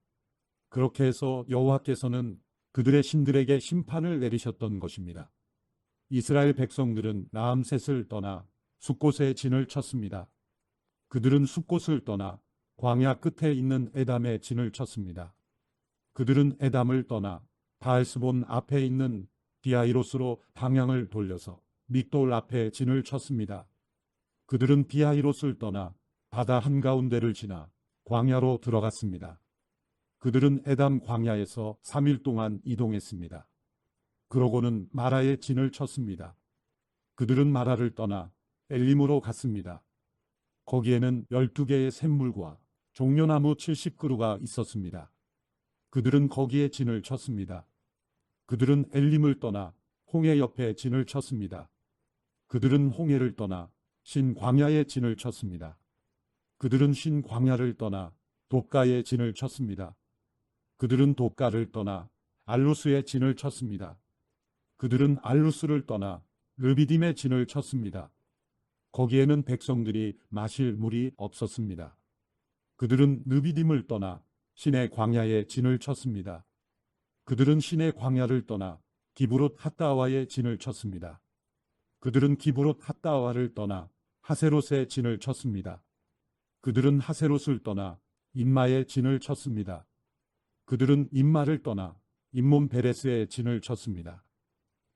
그렇게 해서 여호와께서는 그들의 신들에게 심판을 내리셨던 것입니다. 이스라엘 백성들은 람셋을 떠나 숫곳에 진을 쳤습니다. 그들은 숫곳을 떠나 광야 끝에 있는 에담에 진을 쳤습니다. 그들은 에담을 떠나 바알스본 앞에 있는 비하이로스로 방향을 돌려서 믹돌 앞에 진을 쳤습니다. 그들은 비하이롯을 떠나 바다 한가운데를 지나 광야로 들어갔습니다. 그들은 에담 광야에서 3일 동안 이동했습니다. 그러고는 마라에 진을 쳤습니다. 그들은 마라를 떠나 엘림으로 갔습니다. 거기에는 12개의 샘물과 종려나무 70그루가 있었습니다. 그들은 거기에 진을 쳤습니다. 그들은 엘림을 떠나 홍해 옆에 진을 쳤습니다. 그들은 홍해를 떠나 신광야에 진을 쳤습니다. 그들은 신광야를 떠나 돕가에 진을 쳤습니다. 그들은 돕가를 떠나 알루스에 진을 쳤습니다. 그들은 알루스를 떠나 르비딤에 진을 쳤습니다. 거기에는 백성들이 마실 물이 없었습니다. 그들은 르비딤을 떠나 신의 광야에 진을 쳤습니다. 그들은 신의 광야를 떠나 기브롯 핫다와에 진을 쳤습니다. 그들은 기브롯 핫다와를 떠나 하세롯에 진을 쳤습니다. 그들은 하세롯을 떠나 임마에 진을 쳤습니다. 그들은 임마를 떠나 임몬 베레스에 진을 쳤습니다.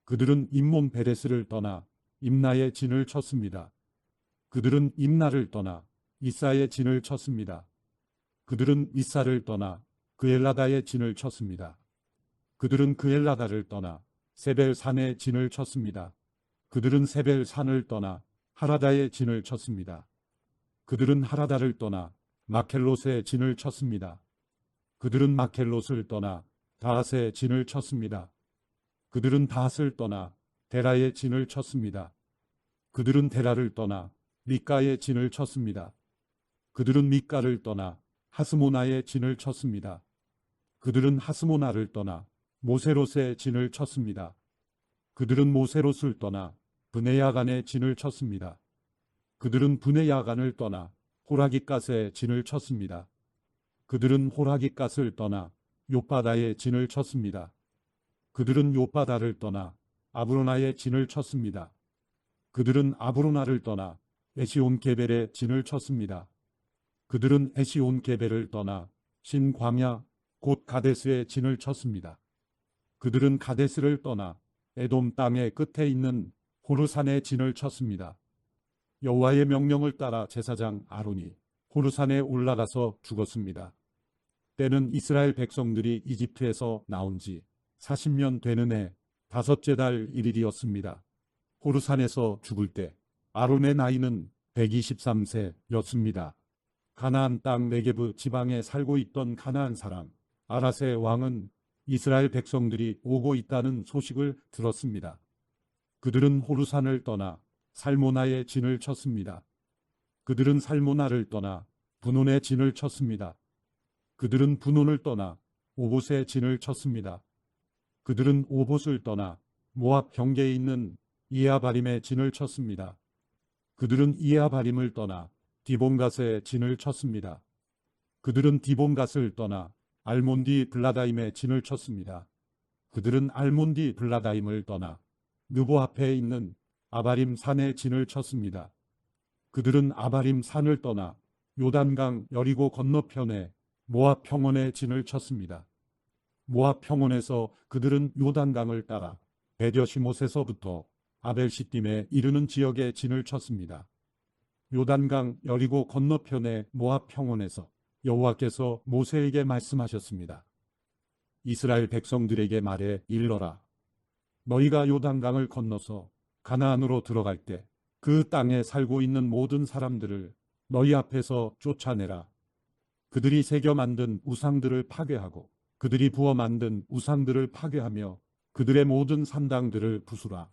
그들은 임몬 베레스를 떠나 임나에 진을 쳤습니다. 그들은 임나를 떠나 이사에 진을 쳤습니다. 그들은 이사를 떠나 그엘라다에 진을 쳤습니다. 그들은 그엘라다를 떠나 세벨산에 진을 쳤습니다. 그들은 세벨산을 떠나 하라다에 진을 쳤습니다. 그들은 하라다를 떠나 마켈롯에 진을 쳤습니다. 그들은 마켈롯을 떠나 다핫에 진을 쳤습니다. 그들은 다핫을 떠나 데라에 진을 쳤습니다. 그들은 데라를 떠나 미가에 진을 쳤습니다. 그들은 미가를 떠나 하스모나에 진을 쳤습니다. 그들은 하스모나를 떠나 모세롯에 진을 쳤습니다. 그들은 모세롯을 떠나 브네야간에 진을 쳤습니다. 그들은 브네야간을 떠나 호라깃갓에 진을 쳤습니다. 그들은 호라깃갓을 떠나 욥바다에 진을 쳤습니다. 그들은 욥바다를 떠나 아브로나에 진을 쳤습니다. 그들은 아브로나를 떠나 에시온게벨에 진을 쳤습니다. 그들은 에시온게벨을 떠나 신광야 곧 가데스에 진을 쳤습니다. 그들은 가데스를 떠나 에돔 땅의 끝에 있는 호르산에 진을 쳤습니다. 여호와의 명령을 따라 제사장 아론이 호르산에 올라가서 죽었습니다. 때는 이스라엘 백성들이 이집트에서 나온 지 40년 되는 해 다섯째 달 1일이었습니다. 호르산에서 죽을 때 아론의 나이는 123세였습니다. 가나안 땅 네게브 지방에 살고 있던 가나안 사람 아랏의 왕은 이스라엘 백성들이 오고 있다는 소식을 들었습니다. 그들은 호르산을 떠나 살모나에 진을 쳤습니다. 그들은 살모나를 떠나 분온에 진을 쳤습니다. 그들은 분온을 떠나 오봇에 진을 쳤습니다. 그들은 오봇을 떠나 모압 경계에 있는 이아바림에 진을 쳤습니다. 그들은 이아바림을 떠나 디본갓에 진을 쳤습니다. 그들은 디본갓을 떠나 알몬디 블라다임에 진을 쳤습니다. 그들은 알몬디 블라다임을 떠나 느보 앞에 있는 아바림 산에 진을 쳤습니다. 그들은 아바림 산을 떠나 요단강 여리고 건너편에 모압 평원에 진을 쳤습니다. 모압 평원에서 그들은 요단강을 따라 베려시못에서부터 아벨시딤에 이르는 지역에 진을 쳤습니다. 요단강 여리고 건너편의 모압 평원에서 여호와께서 모세에게 말씀하셨습니다. 이스라엘 백성들에게 말해 일러라. 너희가 요단강을 건너서 가나안으로 들어갈 때 그 땅에 살고 있는 모든 사람들을 너희 앞에서 쫓아내라. 그들이 새겨 만든 우상들을 파괴하고 그들이 부어 만든 우상들을 파괴하며 그들의 모든 산당들을 부수라.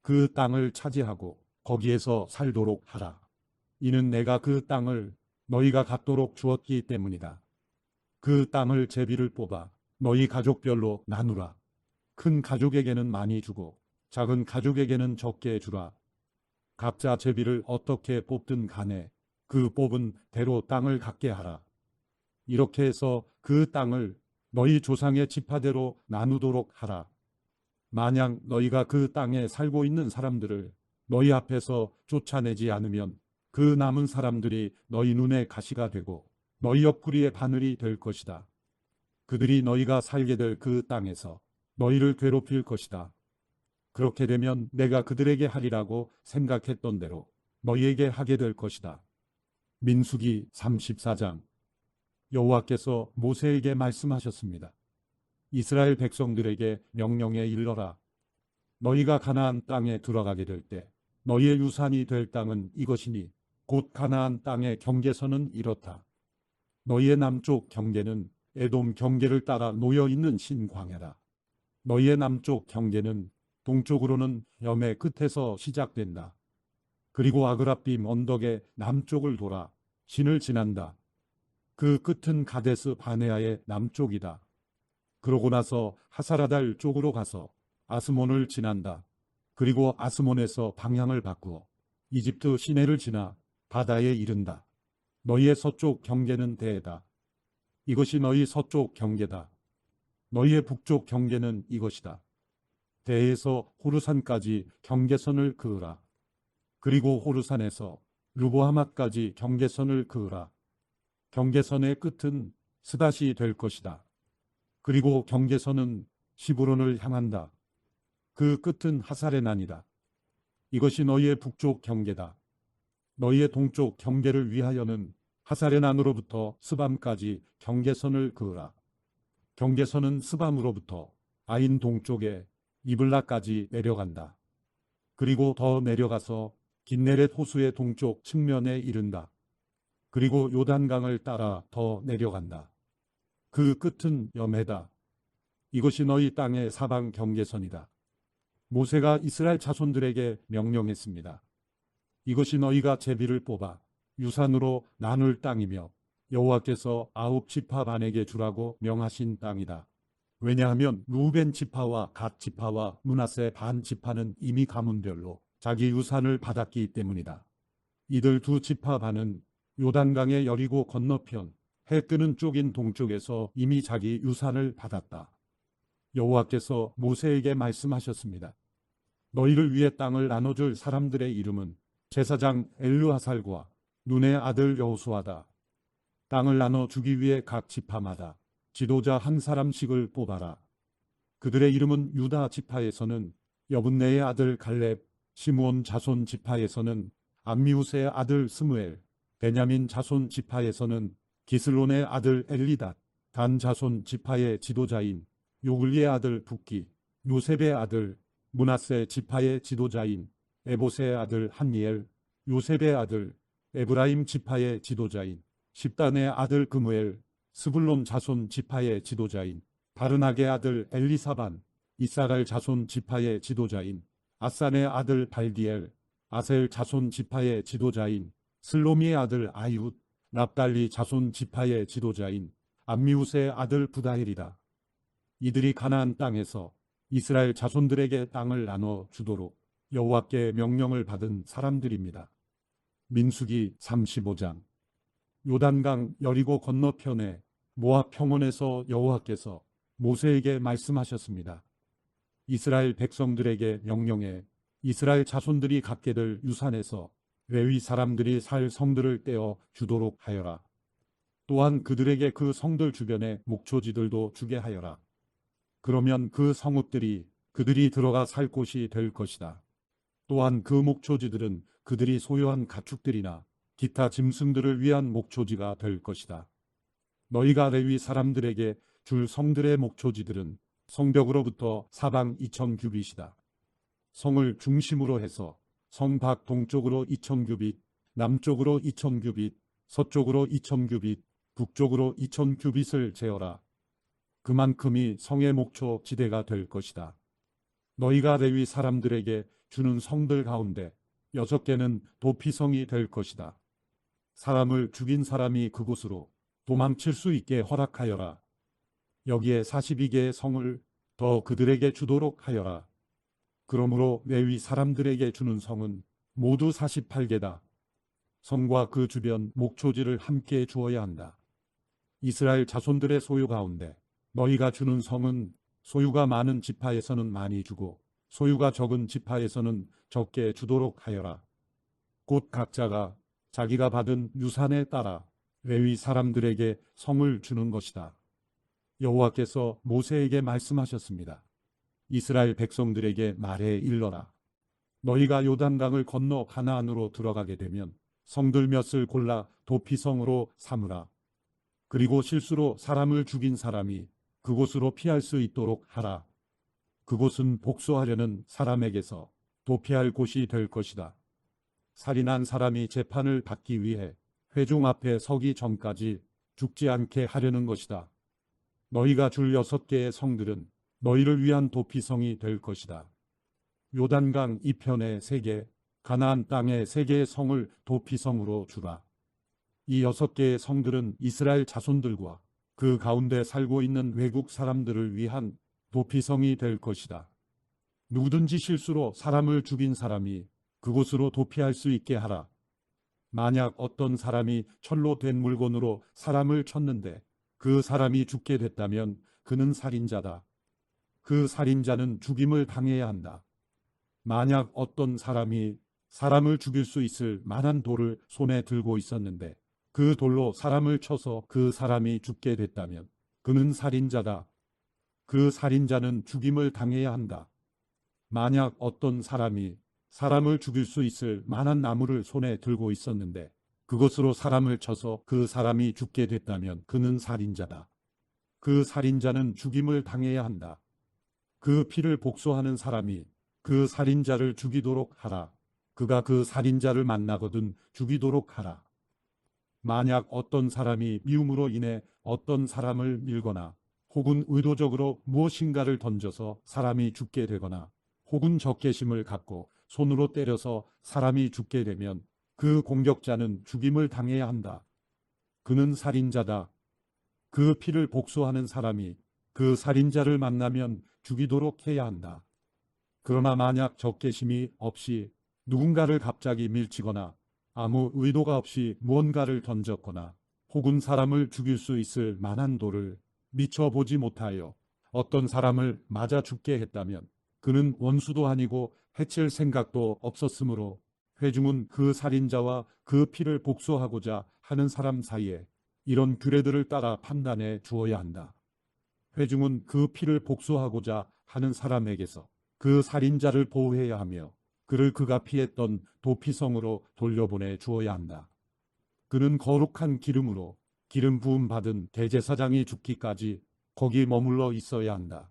그 땅을 차지하고 거기에서 살도록 하라. 이는 내가 그 땅을 너희가 갖도록 주었기 때문이다. 그 땅을 제비를 뽑아 너희 가족별로 나누라. 큰 가족에게는 많이 주고 작은 가족에게는 적게 주라. 각자 제비를 어떻게 뽑든 간에 그 뽑은 대로 땅을 갖게 하라. 이렇게 해서 그 땅을 너희 조상의 지파대로 나누도록 하라. 만약 너희가 그 땅에 살고 있는 사람들을 너희 앞에서 쫓아내지 않으면 그 남은 사람들이 너희 눈에 가시가 되고 너희 옆구리에 바늘이 될 것이다. 그들이 너희가 살게 될 그 땅에서 너희를 괴롭힐 것이다. 그렇게 되면 내가 그들에게 하리라고 생각했던 대로 너희에게 하게 될 것이다. 민수기 34장. 여호와께서 모세에게 말씀하셨습니다. 이스라엘 백성들에게 명령해 일러라. 너희가 가나안 땅에 들어가게 될 때 너희의 유산이 될 땅은 이것이니 곧 가나안 땅의 경계선은 이렇다. 너희의 남쪽 경계는 에돔 경계를 따라 놓여 있는 신광야라. 너희의 남쪽 경계는 동쪽으로는 염의 끝에서 시작된다. 그리고 아그라빔 언덕의 남쪽을 돌아 신을 지난다. 그 끝은 가데스 바네아의 남쪽이다. 그러고 나서 하사라달 쪽으로 가서 아스몬을 지난다. 그리고 아스몬에서 방향을 바꾸어 이집트 시내를 지나 바다에 이른다. 너희의 서쪽 경계는 대해다. 이것이 너희 서쪽 경계다. 너희의 북쪽 경계는 이것이다. 대에서 호르산까지 경계선을 그으라. 그리고 호르산에서 르보하맛까지 경계선을 그으라. 경계선의 끝은 스닷이 될 것이다. 그리고 경계선은 시브론을 향한다. 그 끝은 하사레난이다. 이것이 너희의 북쪽 경계다. 너희의 동쪽 경계를 위하여는 하사레난으로부터 스밤까지 경계선을 그으라. 경계선은 스밤으로부터 아인 동쪽에 이블라까지 내려간다. 그리고 더 내려가서 긴네렛 호수의 동쪽 측면에 이른다. 그리고 요단강을 따라 더 내려간다. 그 끝은 염해다. 이것이 너희 땅의 사방 경계선이다. 모세가 이스라엘 자손들에게 명령했습니다. 이것이 너희가 제비를 뽑아 유산으로 나눌 땅이며 여호와께서 9지파 반에게 주라고 명하신 땅이다. 왜냐하면 루벤 지파와 갓 지파와 므낫세 반 지파는 이미 가문별로 자기 유산을 받았기 때문이다. 이들 두 지파 반은 요단강의 여리고 건너편 해 뜨는 쪽인 동쪽에서 이미 자기 유산을 받았다. 여호와께서 모세에게 말씀하셨습니다. 너희를 위해 땅을 나눠줄 사람들의 이름은 제사장 엘르하살과 눈의 아들 여호수아다. 땅을 나눠주기 위해 각 지파마다 지도자 한 사람씩을 뽑아라. 그들의 이름은 유다 지파에서는 여분네의 아들 갈렙, 시므온 자손 지파에서는 암미우스의 아들 스무엘, 베냐민 자손 지파에서는 기슬론의 아들 엘리닷, 단 자손 지파의 지도자인 요글리의 아들 붓기, 요셉의 아들 므낫세 지파의 지도자인 에봇의 아들 한니엘, 요셉의 아들 에브라임 지파의 지도자인 십단의 아들 그무엘, 스불론 자손 지파의 지도자인 바르낙의 아들 엘리사반, 이사갈 자손 지파의 지도자인 아산의 아들 발디엘, 아셀 자손 지파의 지도자인 슬로미의 아들 아이훗, 납달리 자손 지파의 지도자인 암미우스의 아들 부다헬이다. 이들이 가나안 땅에서 이스라엘 자손들에게 땅을 나눠 주도록 여호와께 명령을 받은 사람들입니다. 민수기 35장. 요단강 여리고 건너편에 모압 평원에서 여호와께서 모세에게 말씀하셨습니다. 이스라엘 백성들에게 명령해 이스라엘 자손들이 갖게 될 유산에서 레위 사람들이 살 성들을 떼어 주도록 하여라. 또한 그들에게 그 성들 주변에 목초지들도 주게 하여라. 그러면 그 성읍들이 그들이 들어가 살 곳이 될 것이다. 또한 그 목초지들은 그들이 소유한 가축들이나 기타 짐승들을 위한 목초지가 될 것이다. 너희가 레위 사람들에게 줄 성들의 목초지들은 성벽으로부터 사방 2000규빗이다. 성을 중심으로 해서 성 밖 동쪽으로 2000규빗, 남쪽으로 2000규빗, 서쪽으로 2000규빗, 북쪽으로 2000규빗을 재어라. 그만큼이 성의 목초 지대가 될 것이다. 너희가 레위 사람들에게 주는 성들 가운데 6개는 도피성이 될 것이다. 사람을 죽인 사람이 그곳으로 도망칠 수 있게 허락하여라. 여기에 42개의 성을 더 그들에게 주도록 하여라. 그러므로 레위 사람들에게 주는 성은 모두 48개다. 성과 그 주변 목초지를 함께 주어야 한다. 이스라엘 자손들의 소유 가운데 너희가 주는 성은 소유가 많은 지파에서는 많이 주고 소유가 적은 지파에서는 적게 주도록 하여라. 곧 각자가 자기가 받은 유산에 따라 레위 사람들에게 성을 주는 것이다. 여호와께서 모세에게 말씀하셨습니다. 이스라엘 백성들에게 말해 일러라. 너희가 요단강을 건너 가나안으로 들어가게 되면 성들 몇을 골라 도피성으로 삼으라. 그리고 실수로 사람을 죽인 사람이 그곳으로 피할 수 있도록 하라. 그곳은 복수하려는 사람에게서 도피할 곳이 될 것이다. 살인한 사람이 재판을 받기 위해 회중 앞에 서기 전까지 죽지 않게 하려는 것이다. 너희가 줄 6개의 성들은 너희를 위한 도피성이 될 것이다. 요단강 이편에 3개, 가나안 땅에 3개의 성을 도피성으로 주라. 이 6개의 성들은 이스라엘 자손들과 그 가운데 살고 있는 외국 사람들을 위한 도피성이 될 것이다. 누구든지 실수로 사람을 죽인 사람이 그곳으로 도피할 수 있게 하라. 만약 어떤 사람이 철로 된 물건으로 사람을 쳤는데 그 사람이 죽게 됐다면 그는 살인자다. 그 살인자는 죽임을 당해야 한다. 만약 어떤 사람이 사람을 죽일 수 있을 만한 돌을 손에 들고 있었는데 그 돌로 사람을 쳐서 그 사람이 죽게 됐다면 그는 살인자다. 그 살인자는 죽임을 당해야 한다. 만약 어떤 사람이 사람을 죽일 수 있을 만한 나무를 손에 들고 있었는데 그것으로 사람을 쳐서 그 사람이 죽게 됐다면 그는 살인자다. 그 살인자는 죽임을 당해야 한다. 그 피를 복수하는 사람이 그 살인자를 죽이도록 하라. 그가 그 살인자를 만나거든 죽이도록 하라. 만약 어떤 사람이 미움으로 인해 어떤 사람을 밀거나 혹은 의도적으로 무엇인가를 던져서 사람이 죽게 되거나 혹은 적개심을 갖고 손으로 때려서 사람이 죽게 되면 그 공격자는 죽임을 당해야 한다. 그는 살인자다. 그 피를 복수하는 사람이 그 살인자를 만나면 죽이도록 해야 한다. 그러나 만약 적개심이 없이 누군가를 갑자기 밀치거나 아무 의도가 없이 무언가를 던졌거나 혹은 사람을 죽일 수 있을 만한 돌을 미처 보지 못하여 어떤 사람을 맞아 죽게 했다면 그는 원수도 아니고 해칠 생각도 없었으므로 회중은 그 살인자와 그 피를 복수하고자 하는 사람 사이에 이런 규례들을 따라 판단해 주어야 한다. 회중은 그 피를 복수하고자 하는 사람에게서 그 살인자를 보호해야 하며 그를 그가 피했던 도피성으로 돌려보내 주어야 한다. 그는 거룩한 기름으로 기름 부음 받은 대제사장이 죽기까지 거기 머물러 있어야 한다.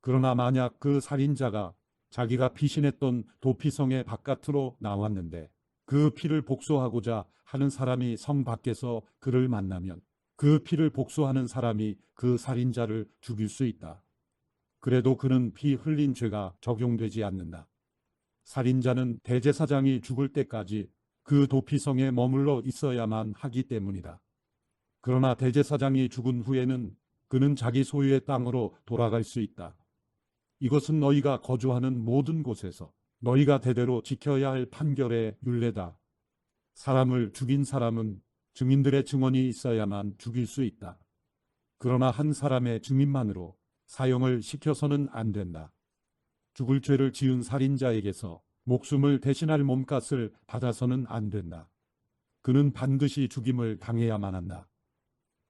그러나 만약 그 살인자가 자기가 피신했던 도피성의 바깥으로 나왔는데 그 피를 복수하고자 하는 사람이 성 밖에서 그를 만나면 그 피를 복수하는 사람이 그 살인자를 죽일 수 있다. 그래도 그는 피 흘린 죄가 적용되지 않는다. 살인자는 대제사장이 죽을 때까지 그 도피성에 머물러 있어야만 하기 때문이다. 그러나 대제사장이 죽은 후에는 그는 자기 소유의 땅으로 돌아갈 수 있다. 이것은 너희가 거주하는 모든 곳에서 너희가 대대로 지켜야 할 판결의 율례다. 사람을 죽인 사람은 증인들의 증언이 있어야만 죽일 수 있다. 그러나 한 사람의 증인만으로 사형을 시켜서는 안 된다. 죽을 죄를 지은 살인자에게서 목숨을 대신할 몸값을 받아서는 안 된다. 그는 반드시 죽임을 당해야만 한다.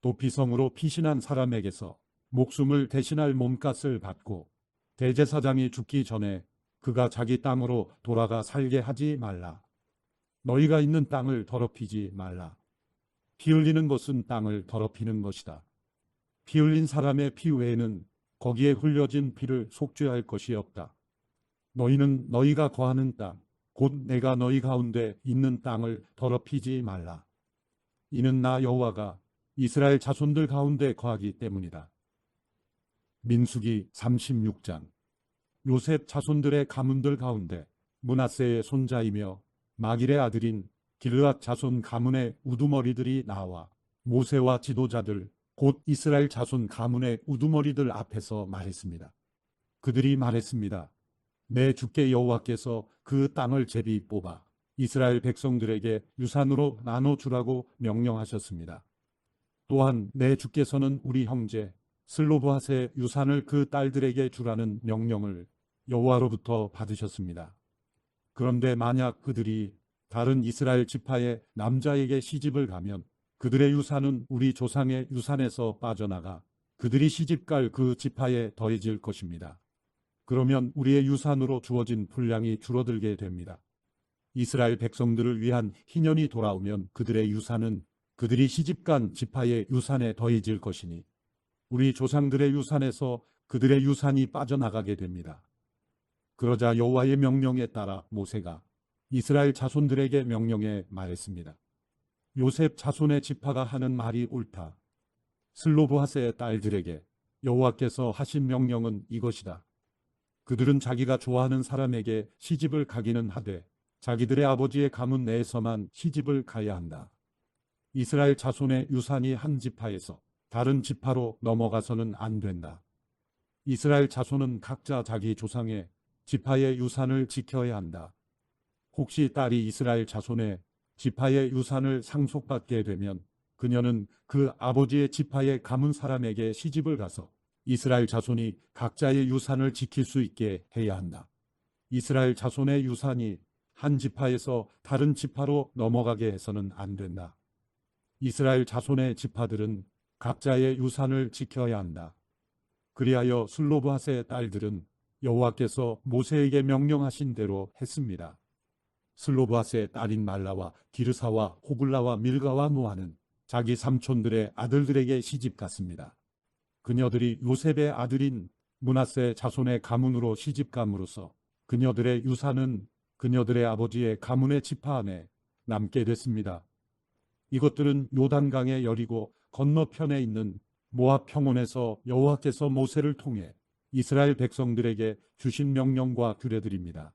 도피성으로 피신한 사람에게서 목숨을 대신할 몸값을 받고 대제사장이 죽기 전에 그가 자기 땅으로 돌아가 살게 하지 말라. 너희가 있는 땅을 더럽히지 말라. 피 흘리는 것은 땅을 더럽히는 것이다. 피 흘린 사람의 피 외에는 거기에 흘려진 피를 속죄할 것이 없다. 너희는 너희가 거하는 땅, 곧 내가 너희 가운데 있는 땅을 더럽히지 말라. 이는 나 여호와가 이스라엘 자손들 가운데 거하기 때문이다. 민수기 36장. 요셉 자손들의 가문들 가운데 므낫세의 손자이며 마길의 아들인 길르앗 자손 가문의 우두머리들이 나와 모세와 지도자들 곧 이스라엘 자손 가문의 우두머리들 앞에서 말했습니다. 그들이 말했습니다. 내 주께 여호와께서 그 땅을 제비 뽑아 이스라엘 백성들에게 유산으로 나눠주라고 명령하셨습니다. 또한 내 주께서는 우리 형제 슬로브핫의 유산을 그 딸들에게 주라는 명령을 여호와로부터 받으셨습니다. 그런데 만약 그들이 다른 이스라엘 지파의 남자에게 시집을 가면 그들의 유산은 우리 조상의 유산에서 빠져나가 그들이 시집갈 그 지파에 더해질 것입니다. 그러면 우리의 유산으로 주어진 분량이 줄어들게 됩니다. 이스라엘 백성들을 위한 희년이 돌아오면 그들의 유산은 그들이 시집간 지파의 유산에 더해질 것이니 우리 조상들의 유산에서 그들의 유산이 빠져나가게 됩니다. 그러자 여호와의 명령에 따라 모세가 이스라엘 자손들에게 명령해 말했습니다. 요셉 자손의 지파가 하는 말이 옳다. 슬로브핫의 딸들에게 여호와께서 하신 명령은 이것이다. 그들은 자기가 좋아하는 사람에게 시집을 가기는 하되 자기들의 아버지의 가문 내에서만 시집을 가야 한다. 이스라엘 자손의 유산이 한 지파에서 다른 지파로 넘어가서는 안 된다. 이스라엘 자손은 각자 자기 조상의 지파의 유산을 지켜야 한다. 혹시 딸이 이스라엘 자손의 지파의 유산을 상속받게 되면 그녀는 그 아버지의 지파의 가문 사람에게 시집을 가서 이스라엘 자손이 각자의 유산을 지킬 수 있게 해야 한다. 이스라엘 자손의 유산이 한 지파에서 다른 지파로 넘어가게 해서는 안 된다. 이스라엘 자손의 지파들은 각자의 유산을 지켜야 한다. 그리하여 슬로브핫의 딸들은 여호와께서 모세에게 명령하신 대로 했습니다. 슬로브핫의 딸인 말라와 기르사와 호글라와 밀가와 노아는 자기 삼촌들의 아들들에게 시집 갔습니다. 그녀들이 요셉의 아들인 므낫세 자손의 가문으로 시집감으로써 그녀들의 유산은 그녀들의 아버지의 가문의 지파 안에 남게 됐습니다. 이것들은 요단강의 여리고 건너편에 있는 모압 평원에서 여호와께서 모세를 통해 이스라엘 백성들에게 주신 명령과 규례들입니다.